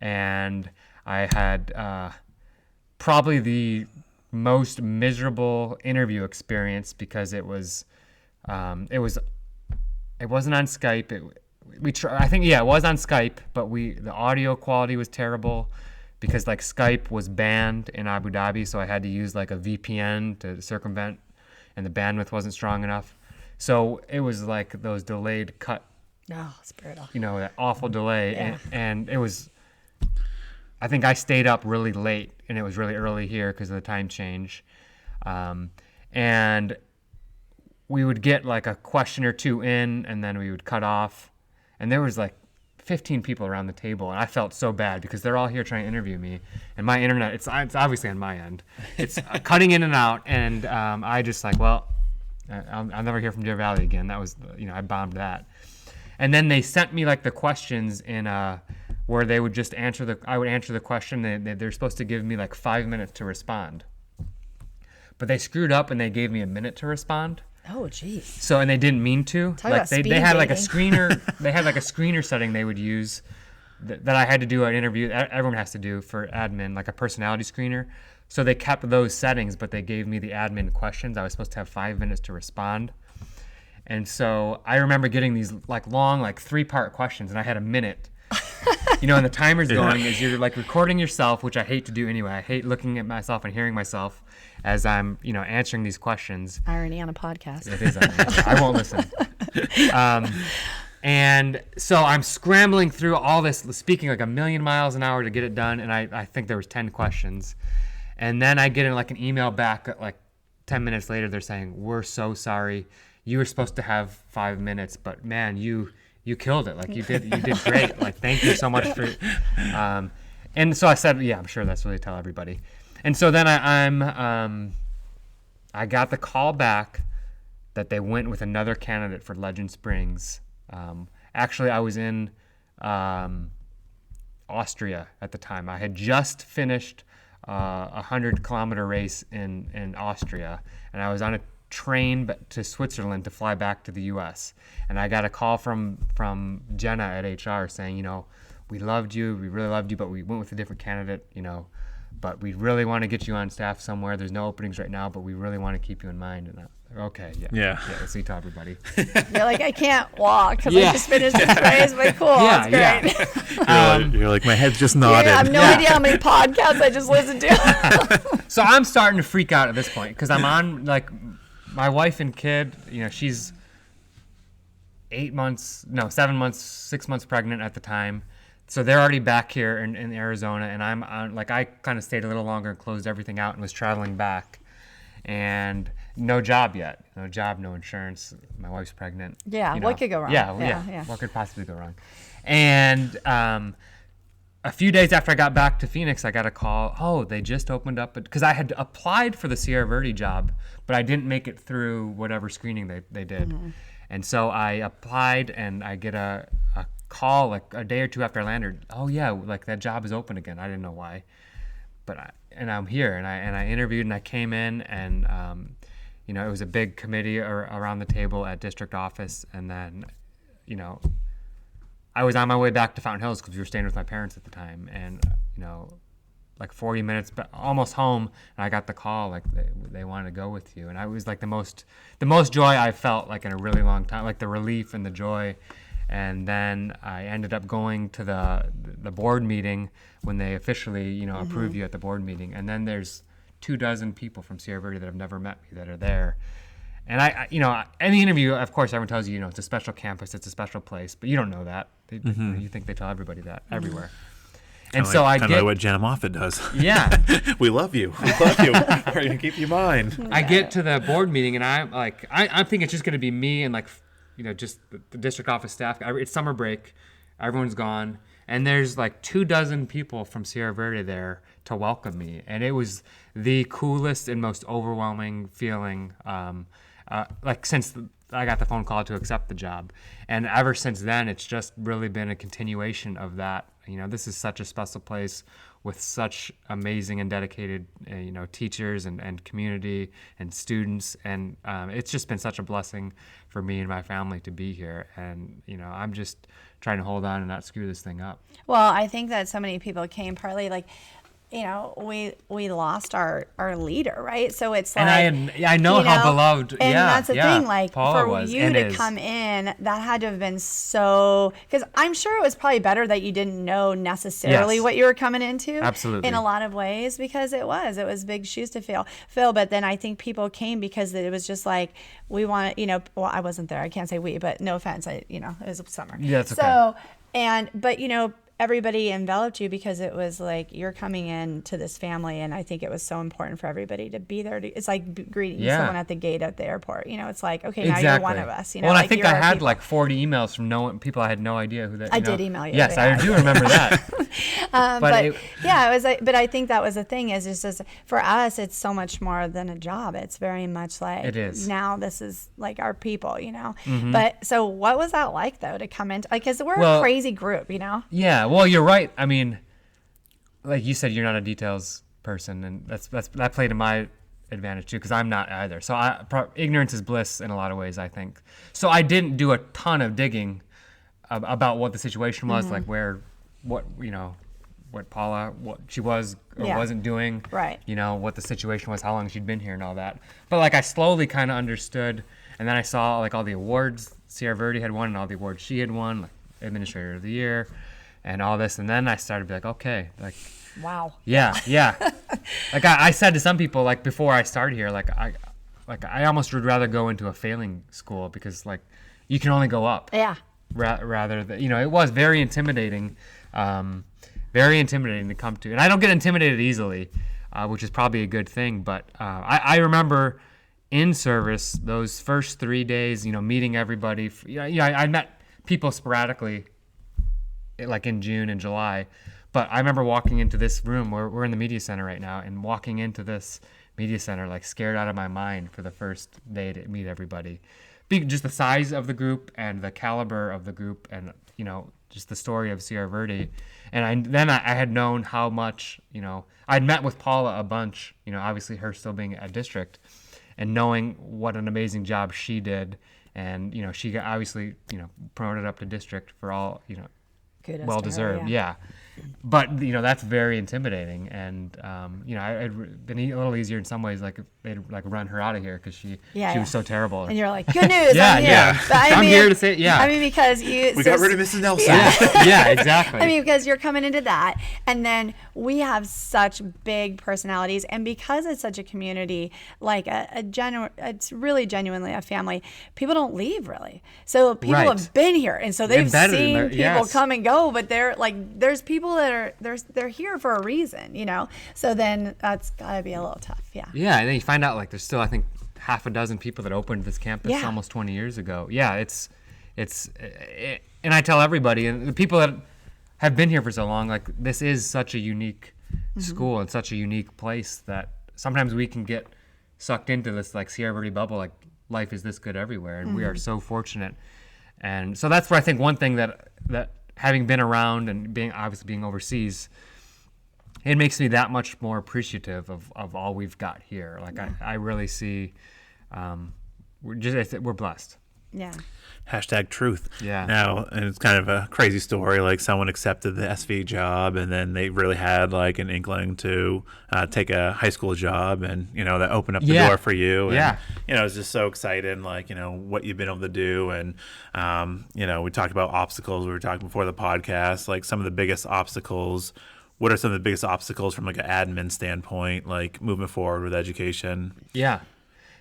And I had probably the most miserable interview experience, because it wasn't on Skype. It was on Skype, but the audio quality was terrible, because Skype was banned in Abu Dhabi, so I had to use a VPN to circumvent, and the bandwidth wasn't strong enough. So it was those delayed cut. Oh, it's brutal. That awful delay, and it was. I think I stayed up really late, and it was really early here because of the time change, and we would get a question or two in, and then we would cut off. And there was 15 people around the table, and I felt so bad because they're all here trying to interview me, and my internet, it's obviously on my end. It's cutting in and out, and I just I'll never hear from Deer Valley again. That was, I bombed that. And then they sent me the questions in where they would just I would answer the question. They're supposed to give me 5 minutes to respond. But they screwed up, and they gave me a minute to respond. Oh, geez. So, and they didn't mean to. Talk about speed they had dating. a screener. They had a screener setting they would use that I had to do an interview. Everyone has to do for admin, a personality screener. So they kept those settings, but they gave me the admin questions. I was supposed to have 5 minutes to respond. And so I remember getting these long 3-part questions, and I had a minute. And the timer's going as you're recording yourself, which I hate to do anyway. I hate looking at myself and hearing myself as I'm, answering these questions. Irony on a podcast. It is irony. I won't listen. And so I'm scrambling through all this, speaking a million miles an hour to get it done, and I think there was 10 questions. And then I get an email back at 10 minutes later. They're saying, "We're so sorry. You were supposed to have 5 minutes, but man, you killed it. You did great. Thank you so much for." And so I said, "Yeah, I'm sure that's what they tell everybody." And so then I got the call back that they went with another candidate for Legend Springs. Actually, I was in Austria at the time. I had just finished a 100-kilometer race in Austria, and I was on a train to Switzerland to fly back to the U.S. And I got a call from Jenna at HR saying, we loved you, we really loved you, but we went with a different candidate, but we really want to get you on staff somewhere. There's no openings right now, but we really want to keep you in mind. And okay, yeah, let's see to everybody. You're I can't walk because I just finished this race, but cool, it's great. You're my head's just nodded. I have no idea how many podcasts I just listened to. So I'm starting to freak out at this point because I'm on my wife and kid. She's 6 months pregnant at the time. So they're already back here in Arizona, and I'm on, I kind of stayed a little longer and closed everything out and was traveling back. And no job yet. No job, no insurance. My wife's pregnant. Yeah, what could go wrong? Yeah. What could possibly go wrong? And a few days after I got back to Phoenix, I got a call. Oh, they just opened up, because I had applied for the Sierra Verde job, but I didn't make it through whatever screening they did. Mm-hmm. And so I applied, and I get a call like a day or two after I landed. Oh yeah, like that job is open again. I didn't know why, but I'm here, and I interviewed, and I came in, and it was a big committee around the table at district office, and then I was on my way back to Fountain Hills because we were staying with my parents at the time, and like 40 minutes, but almost home, and I got the call like they wanted to go with you, and I was like the most joy I felt like in a really long time, like the relief and the joy. And then I ended up going to the board meeting when they officially approve you at the board meeting, and then there's 24 people from Sierra Verde that have never met me that are there. And I in the interview, of course, everyone tells you, it's a special campus, it's a special place, but you don't know that. You think they tell everybody that everywhere. And so I get what Jenna Moffat does. Yeah. We love you. We love you. We're going to keep you in mind. I get to the board meeting, and I'm like, I think it's just going to be me and like, just the district office staff. It's summer break. Everyone's gone. And there's like 24 people from Sierra Verde there to welcome me. And it was the coolest and most overwhelming feeling, since I got the phone call to accept the job. And ever since then, it's just really been a continuation of that. This is such a special place with such amazing and dedicated, teachers and community and students. And it's just been such a blessing for me and my family to be here. And, I'm just trying to hold on and not screw this thing up. Well, I think that so many people came partly like, we lost our leader, right? So it's like, and I know how beloved, and that's the thing, like Paula for was, you to come in, that had to have been so, because I'm sure it was probably better that you didn't know necessarily what you were coming into. Absolutely. In a lot of ways, because it was big shoes to fill. But then I think people came because it was just like, we want, well, I wasn't there. I can't say we, but no offense. It was summer. Yeah, it's okay. So, but everybody enveloped you because it was like you're coming in to this family, and I think it was so important for everybody to be there. It's like greeting someone at the gate at the airport. It's like, okay, now you're one of us. Well, and I think I had like 40 emails from people I had no idea who that. I did email you. Yes, I do remember that. But it was like. But I think that was the thing is just for us, it's so much more than a job. It's very much like it is. Now this is like our people. Mm-hmm. But so what was that like though to come into because we're a crazy group. Yeah. Well, you're right. I mean, like you said, you're not a details person, and that played to my advantage too, because I'm not either. So ignorance is bliss in a lot of ways, I think. So I didn't do a ton of digging about what the situation was, like what Paula, what she was or wasn't doing, right? What the situation was, how long she'd been here, and all that. But like I slowly kind of understood, and then I saw like all the awards Sierra Verde had won and all the awards she had won, like Administrator of the Year. And all this, and then I started to be like, okay, like, wow, yeah. Like I said to some people, like before I started here, like I almost would rather go into a failing school because like you can only go up. Yeah. Rather than it was very intimidating to come to, and I don't get intimidated easily, which is probably a good thing. But I remember in service those first 3 days, meeting everybody. I met people sporadically. Like in June and July, but I remember walking into this room where we're in the media center right now, and walking into this media center like scared out of my mind for the first day to meet everybody. Just the size of the group and the caliber of the group, and just the story of Sierra Verde. And I had known how much I'd met with Paula a bunch. Obviously her still being at district, and knowing what an amazing job she did, and she got obviously promoted up to district for all well deserved, yeah. But that's very intimidating, and it'd been a little easier in some ways. Like if they'd like run her out of here because she was so terrible. And you're like, good news, I'm here. Yeah. But I'm here to say, I mean, because we got rid of Mrs. Nelson. Yeah, exactly. I mean, because you're coming into that, and then we have such big personalities, and because it's such a community, like it's really genuinely a family. People don't leave really, so people have been here, and so they've seen people come and go. But they're like, there's people that are they're here for a reason, So then that's gotta be a little tough, yeah. Yeah, and then you find out like there's still I think half a dozen people that opened this campus almost 20 years ago. Yeah, it's and I tell everybody, and the people that have been here for so long, like this is such a unique school and such a unique place that sometimes we can get sucked into this like Sierra Verde bubble, like life is this good everywhere, and we are so fortunate. And so that's where I think one thing that having been around and being overseas, it makes me that much more appreciative of all we've got here. Like I really see, we're blessed. Yeah. #truth. Yeah. Now, and it's kind of a crazy story. Like someone accepted the SV job, and then they really had like an inkling to take a high school job, and that opened up the door for you. And, it's just so exciting. Like what you've been able to do, and we talked about obstacles. We were talking before the podcast, like some of the biggest obstacles. What are some of the biggest obstacles from like an admin standpoint, like moving forward with education? Yeah,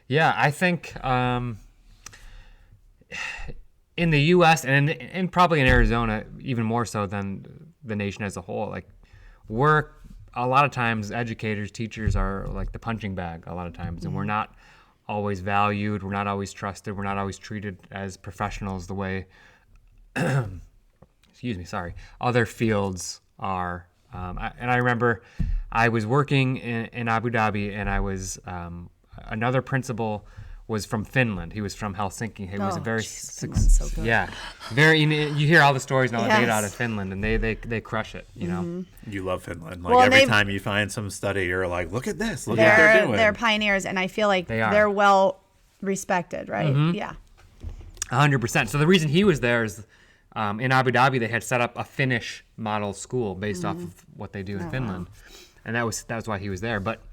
I think. In the U.S. and probably in Arizona, even more so than the nation as a whole, like we're a lot of times educators, teachers are like the punching bag a lot of times, and we're not always valued, we're not always trusted, we're not always treated as professionals the way, other fields are. I remember I was working in Abu Dhabi, and I was another principal was from Finland. He was from Helsinki. He was a very Finland's so good. very. You hear all the stories and all the data out of Finland, and they crush it. You love Finland. Like every time you find some study, you're like, look at this. Look what they're doing. They're pioneers, and I feel like they're well respected, right? Mm-hmm. Yeah. 100%. So the reason he was there is in Abu Dhabi they had set up a Finnish model school based off of what they do in Finland, and that was why he was there. But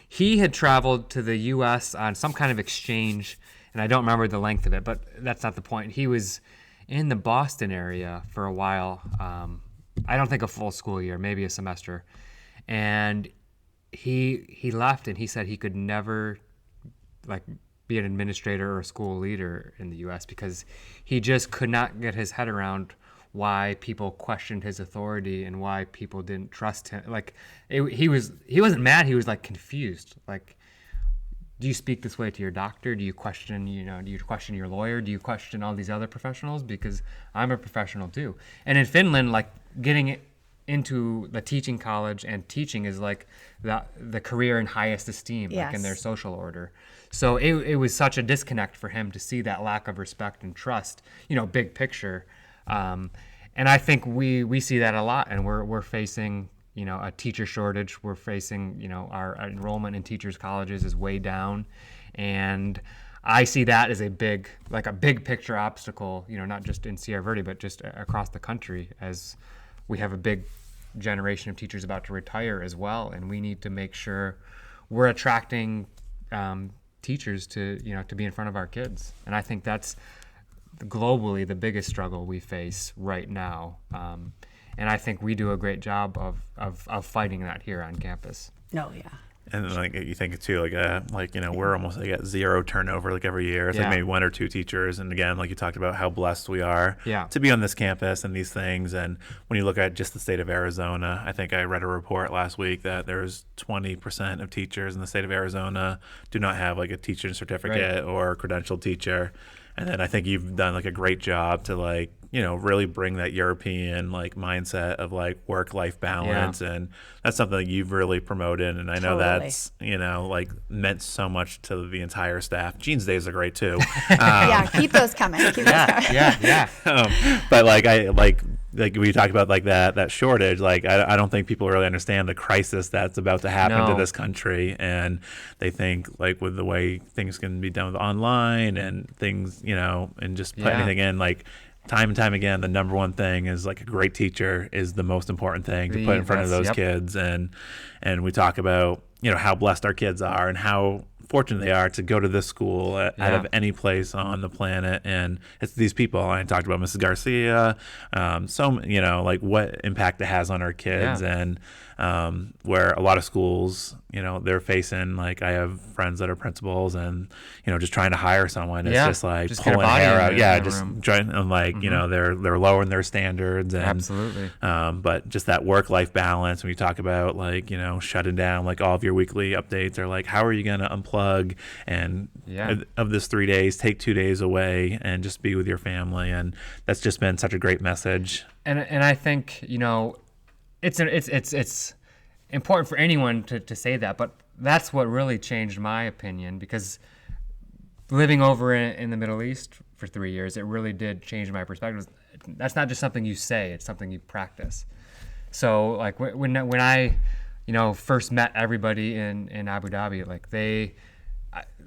he had traveled to the U.S. on some kind of exchange, and I don't remember the length of it, but that's not the point. He was in the Boston area for a while. I don't think a full school year, maybe a semester. And he left, and he said he could never be an administrator or a school leader in the U.S. because he just could not get his head around why people questioned his authority and why people didn't trust him. He wasn't mad. He was confused. Like, do you speak this way to your doctor? Do you question, do you question your lawyer? Do you question all these other professionals? Because I'm a professional too. And in Finland, getting into the teaching college and teaching is the career in highest esteem, in their social order. So it was such a disconnect for him to see that lack of respect and trust, big picture. And I think we see that a lot, and we're facing a teacher shortage. We're facing our enrollment in teachers' colleges is way down, and I see that as a big picture obstacle. Not just in Sierra Verde, but just across the country, as we have a big generation of teachers about to retire as well, and we need to make sure we're attracting teachers to be in front of our kids. And I think that's globally the biggest struggle we face right now, and I think we do a great job of fighting that here on campus. No, yeah. And you think too, we're almost at zero turnover every year. It's maybe one or two teachers. And again, you talked about how blessed we are to be on this campus and these things. And when you look at just the state of Arizona, I think I read a report last week that there's 20% of teachers in the state of Arizona do not have a teaching certificate or a credentialed teacher. And then I think you've done a great job to really bring that European mindset of work-life balance, and that's something that you've really promoted. And I know that's meant so much to the entire staff. Jeans days are great too. Keep those coming. But we talked about that shortage. I don't think people really understand the crisis that's about to happen to this country, and they think with the way things can be done with online and things, and just put anything in time and time again, the number one thing is a great teacher is the most important thing to put in front of those kids. And we talk about, how blessed our kids are and how fortunate they are to go to this school out of any place on the planet. And it's these people. I talked about Mrs. Garcia, what impact it has on our kids, and where a lot of schools, they're facing, I have friends that are principals and, just trying to hire someone. It's just pulling hair out. Just trying, and they're lowering their standards. And, absolutely. But just that work-life balance, when you talk about shutting down all of your weekly updates, or how are you going to unplug and of this 3 days, take 2 days away and just be with your family. And that's just been such a great message. And I think, it's important for anyone to say that, but that's what really changed my opinion, because living over in the Middle East for 3 years, it really did change my perspective. That's not just something you say, it's something you practice. So like when I, first met everybody in Abu Dhabi, like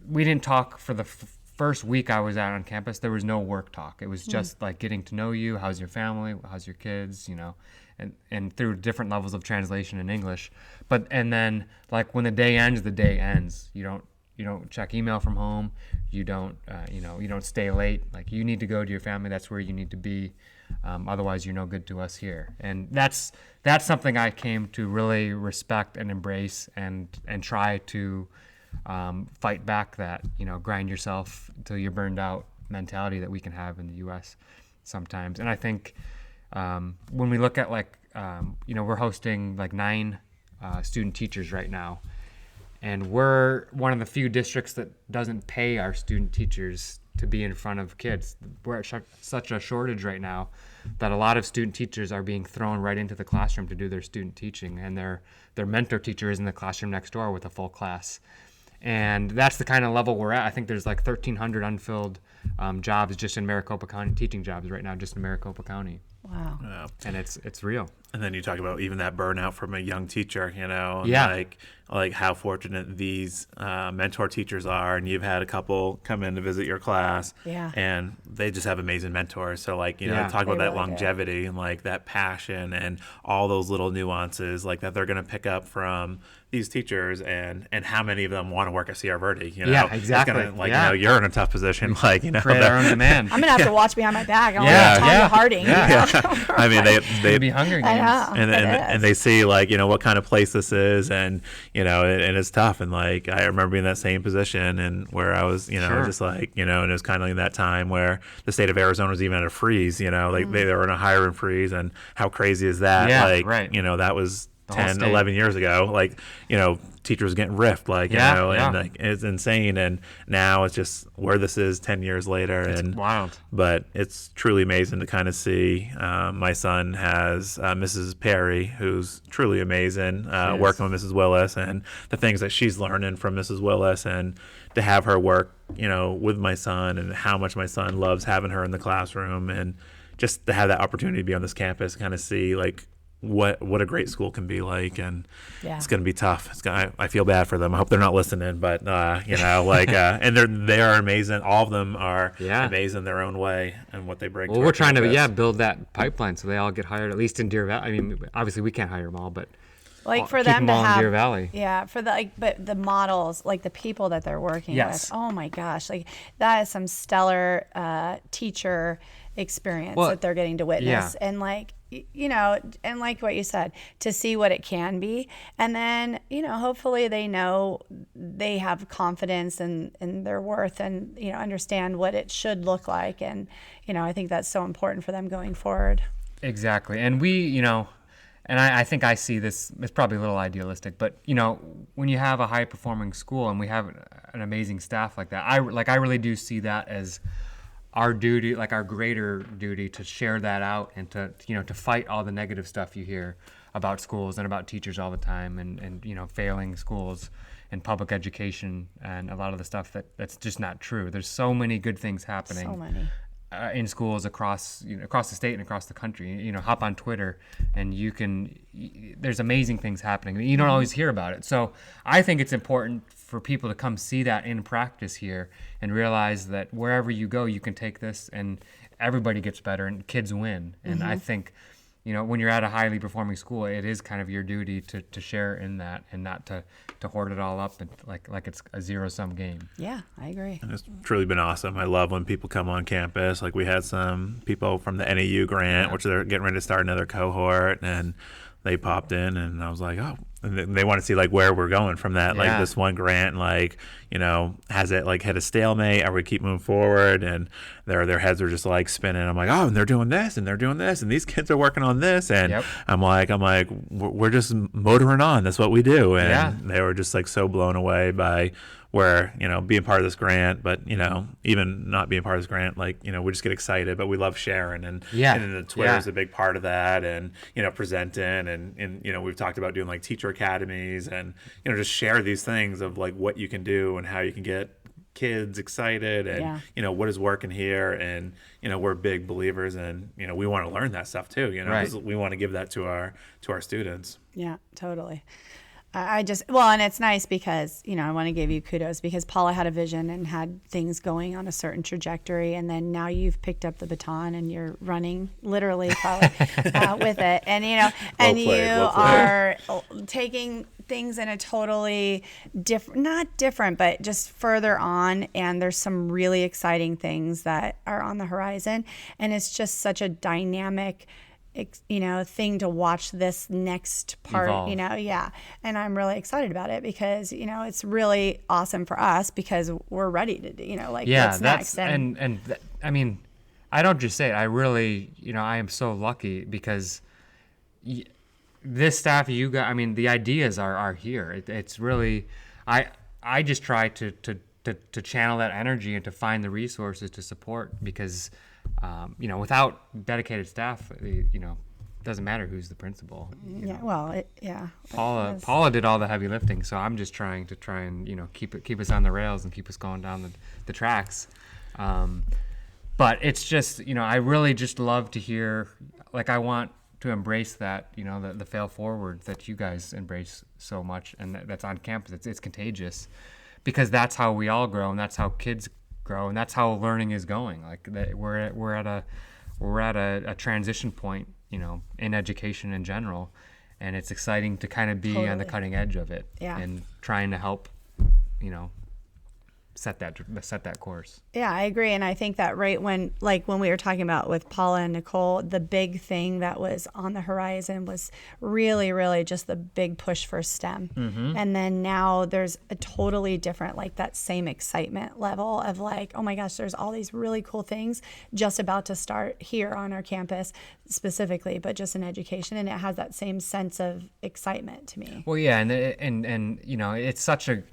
we didn't talk for the first week I was out on campus. There was no work talk. It was just like getting to know you. How's your family? How's your kids? And through different levels of translation in English. And then like when the day ends, the day ends. You don't check email from home. You don't stay late. Like you need to go to your family. That's where you need to be. Otherwise, you're no good to us here. And that's something I came to really respect and embrace and try to fight back that, grind yourself until you're burned out mentality that we can have in the U.S. sometimes. And I think when we look at we're hosting like 9 student teachers right now. And we're one of the few districts that doesn't pay our student teachers to be in front of kids. We're at such a shortage right now that a lot of student teachers are being thrown right into the classroom to do their student teaching, and their mentor teacher is in the classroom next door with a full class. And that's the kind of level we're at. I think there's like 1,300 unfilled jobs just in Maricopa County, teaching jobs right now just in Maricopa County. Wow. Yeah. And it's real. And then you talk about even that burnout from a young teacher, and Yeah. like how fortunate these mentor teachers are, and you've had a couple come in to visit your class, Yeah. and they just have amazing mentors. So talk about They that really longevity and like that passion and all those little nuances like that they're going to pick up from these teachers, and how many of them want to work at Sierra Verde. Yeah, exactly. It's gonna, you're in a tough position. Create our own demand. I'm gonna have to watch behind my back. I Yeah, want Tanya yeah, Harding. yeah. I mean, they be Hunger Games. I know. and they see what kind of place this is, and and it's tough. And I remember being in that same position, and where I was Sure. just and it was kind of like that time where the state of Arizona was even at a freeze. They were in a hiring freeze, and how crazy is that? Yeah, right. That was The whole 10, state. 11 years ago. Teachers getting riffed, and it's insane. And now it's just where this is 10 years later. It's and wild. But it's truly amazing to kind of see. My son has Mrs. Perry, who's truly amazing, working with Mrs. Willis, and the things that she's learning from Mrs. Willis, and to have her work, with my son, and how much my son loves having her in the classroom, and just to have that opportunity to be on this campus, kind of see what a great school can be like. And it's going to be tough. I feel bad for them. I hope they're not listening, but and they are amazing. All of them are amazing in their own way and what they bring. Well, we're trying to build that pipeline so they all get hired, at least in Deer Valley. I mean, obviously we can't hire them all, but for keep them to all in have Deer Valley. for but the models, the people that they're working Yes. with, oh my gosh, that is some stellar teacher experience that they're getting to witness. And and like what you said, to see what it can be, and then hopefully they have confidence in their worth, and understand what it should look like. And I think that's so important for them going forward. Exactly. And we, and I think I see this, it's probably a little idealistic, but when you have a high performing school and we have an amazing staff like that, I really do see that as our duty, our greater duty, to share that out, and to fight all the negative stuff you hear about schools and about teachers all the time, and failing schools and public education, and a lot of the stuff that's just not true. There's so many good things happening. So many. In schools across the state and across the country. Hop on Twitter and there's amazing things happening. You don't always hear about it. So I think it's important for people to come see that in practice here, and realize that wherever you go, you can take this and everybody gets better and kids win. And I think, when you're at a highly performing school, it is kind of your duty to share in that, and not to hoard it all up and like it's a zero-sum game. Yeah, I agree. And it's truly been awesome. I love when people come on campus. We had some people from the NAU grant, which they're getting ready to start another cohort, and they popped in, and I was like, oh, and they want to see where we're going from that, this one grant, has it hit a stalemate? Are we keep moving forward? And their heads are just spinning. I'm like, oh, and they're doing this, and they're doing this, and these kids are working on this, and I'm like, we're just motoring on. That's what we do. And they were just so blown away by where, being part of this grant, but, even not being part of this grant, we just get excited, but we love sharing. And then the Twitter is a big part of that, and, presenting, and we've talked about doing teacher academies, and, just share these things of what you can do and how you can get kids excited and, what is working here. And, we're big believers and, we want to learn that stuff too, 'cause we want to give that to our students. Yeah, totally. And it's nice because, I want to give you kudos because Paula had a vision and had things going on a certain trajectory. And then now you've picked up the baton and you're running literally probably with it. And, are taking things in a totally not different, but just further on. And there's some really exciting things that are on the horizon. And it's just such a dynamic thing to watch this next part, evolve. And I'm really excited about it because, it's really awesome for us because we're ready to, what's next. I mean, I don't just say it. I really, I am so lucky because this staff, you got, I mean, the ideas are here. It's really, I just try to channel that energy and to find the resources to support because without dedicated staff, doesn't matter who's the principal. Paula did all the heavy lifting, so I'm just trying and keep us on the rails and keep us going down the tracks. But it's just I really just love to hear. I want to embrace that the fail forward that you guys embrace so much, and that's on campus. It's contagious because that's how we all grow, and that's how kids grow, and that's how learning is going. We're at a transition point, in education in general, and it's exciting to kind of be on the cutting edge of it and trying to help, set that course. Yeah, I agree. And I think that when we were talking about with Paula and Nicole, the big thing that was on the horizon was really, really just the big push for STEM. Mm-hmm. And then now there's a totally different, that same excitement level of oh my gosh, there's all these really cool things just about to start here on our campus specifically, but just in education. And it has that same sense of excitement to me. Well, yeah. And it's such a,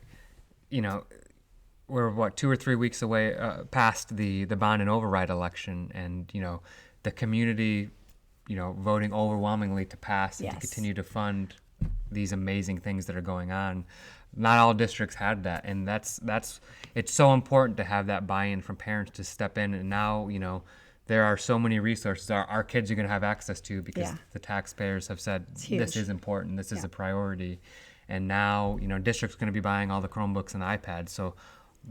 we're 2 or 3 weeks away past the bond and override election, and the community, voting overwhelmingly to pass and to continue to fund these amazing things that are going on. Not all districts had that, and that's it's so important to have that buy-in from parents to step in. And now there are so many resources our kids are going to have access to because the taxpayers have said this is important, this is a priority, and now districts going to be buying all the Chromebooks and iPads, so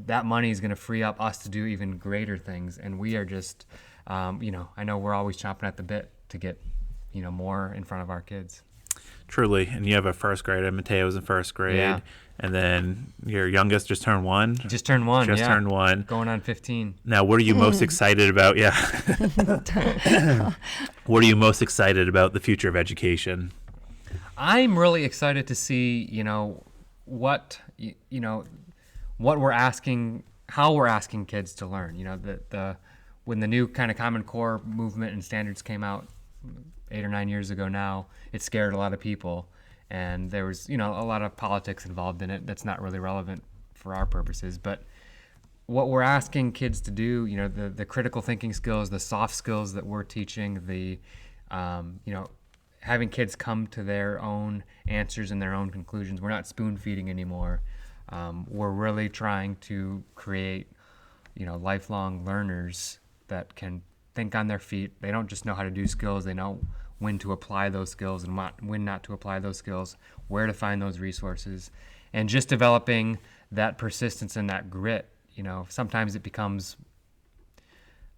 that money is going to free up us to do even greater things. And we are just, I know we're always chomping at the bit to get, more in front of our kids. Truly. And you have a first grader. Mateo's in first grade. Yeah. And then your youngest just turned 1. Just turned 1. Turned 1. Going on 15. Now, what are you most excited about? Yeah. What are you most excited about the future of education? I'm really excited to see, what we're asking, how we're asking kids to learn. When the new kind of Common Core movement and standards came out 8 or 9 years ago now, it scared a lot of people, and there was a lot of politics involved in it that's not really relevant for our purposes. But what we're asking kids to do, the critical thinking skills, the soft skills that we're teaching, the having kids come to their own answers and their own conclusions. We're not spoon feeding anymore. We're really trying to create, lifelong learners that can think on their feet. They don't just know how to do skills. They know when to apply those skills and when not to apply those skills, where to find those resources, and just developing that persistence and that grit. Sometimes it becomes,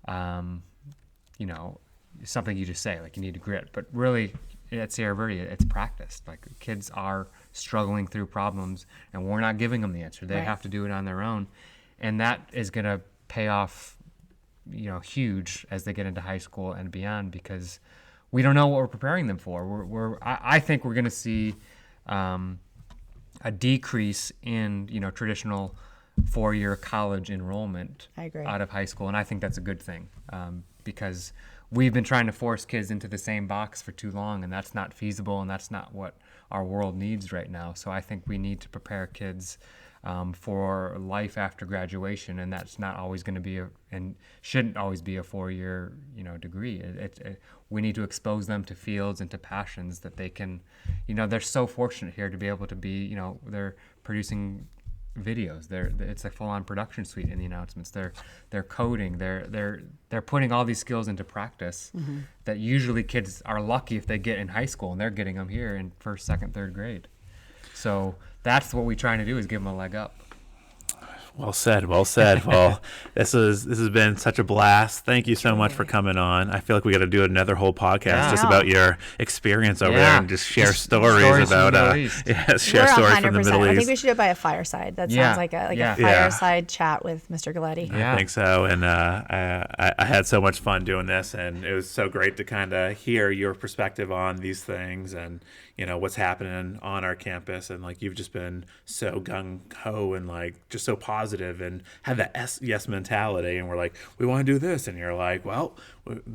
something you just say, you need to grit, but really at Sierra Verde, it's practiced. Kids are struggling through problems, and we're not giving them the answer. They have to do it on their own, and that is going to pay off, huge as they get into high school and beyond, because we don't know what we're preparing them for. I think we're going to see a decrease in traditional 4-year college enrollment out of high school, and I think that's a good thing because we've been trying to force kids into the same box for too long, and that's not feasible, and that's not what our world needs right now. So I think we need to prepare kids for life after graduation, and that's not always going to be and shouldn't always be a 4-year degree. We need to expose them to fields and to passions that they can, they're so fortunate here to be able to be, they're producing videos. It's a full-on production suite in the announcements. They're coding. They're putting all these skills into practice that usually kids are lucky if they get in high school, and they're getting them here in first, second, third grade. So that's what we're trying to do, is give them a leg up. Well said. Well said. Well, this has been such a blast. Thank you so much for coming on. I feel like we got to do another whole podcast just about your experience over there and just share stories about share stories from the Middle East. I think we should do it by a fireside. That sounds like a fireside chat with Mr. Galietti. I think so. And I had so much fun doing this, and it was so great to kind of hear your perspective on these things and what's happening on our campus. And like, you've just been so gung ho and like just so positive and have that yes mentality. And we're like, we want to do this, and you're like, well,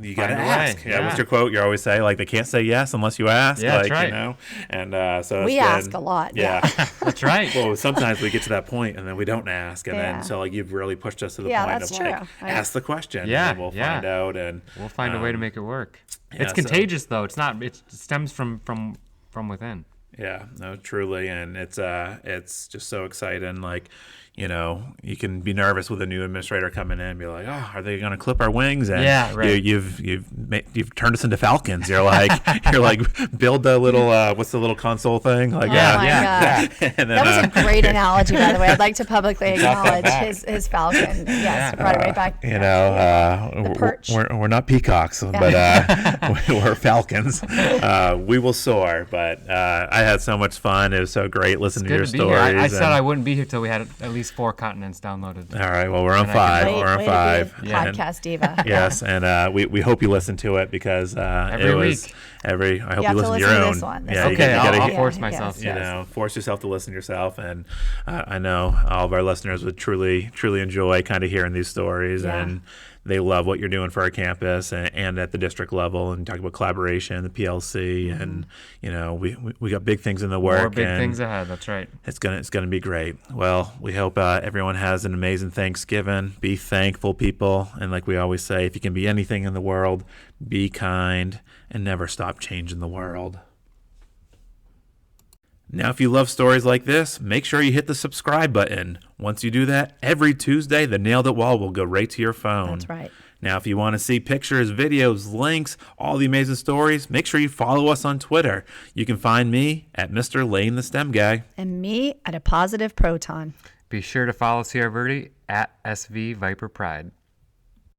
you got to ask. Yeah. What's your quote? You always say, like, they can't say yes unless you ask. Yeah, like, that's right. And so we ask a lot. Yeah, that's right. Well, sometimes we get to that point and then we don't ask, and then so like you've really pushed us to the point of like, ask the question. Yeah, and we'll find out, and we'll find a way to make it work. It's contagious, though. It's not. It stems from within. Yeah, no, truly, and it's just so exciting. Like, you can be nervous with a new administrator coming in and be like, oh, are they going to clip our wings? And you've turned us into falcons. You're like build the little what's the little console thing? Like, God. And then, that was a great analogy, by the way. I'd like to publicly acknowledge his falcon. Yes, brought it right back. The perch. We're not peacocks, but we're falcons. We will soar. But I had so much fun. It was so great listening to your stories. I said I wouldn't be here till we had at least 4 continents downloaded. All right. Well, we're on 5. We're on 5. Podcast diva. Yes, and we hope you listen to it because every week. I hope you listen to your own. This one. Okay, I'll force myself. Force yourself to listen to yourself, and I know all of our listeners would truly enjoy kind of hearing these stories, and they love what you're doing for our campus and at the district level, and talk about collaboration, the PLC, and we got big things in the work. More big things ahead. That's right. It's gonna be great. Well, we hope everyone has an amazing Thanksgiving. Be thankful, people, and like we always say, if you can be anything in the world, be kind and never stop changing the world. Now, if you love stories like this, make sure you hit the subscribe button. Once you do that, every Tuesday, the Nailed It Wall will go right to your phone. That's right. Now, if you want to see pictures, videos, links, all the amazing stories, make sure you follow us on Twitter. You can find me at Mr. Lane the STEM Guy. And me at A Positive Proton. Be sure to follow Sierra Verde at SV Viper Pride.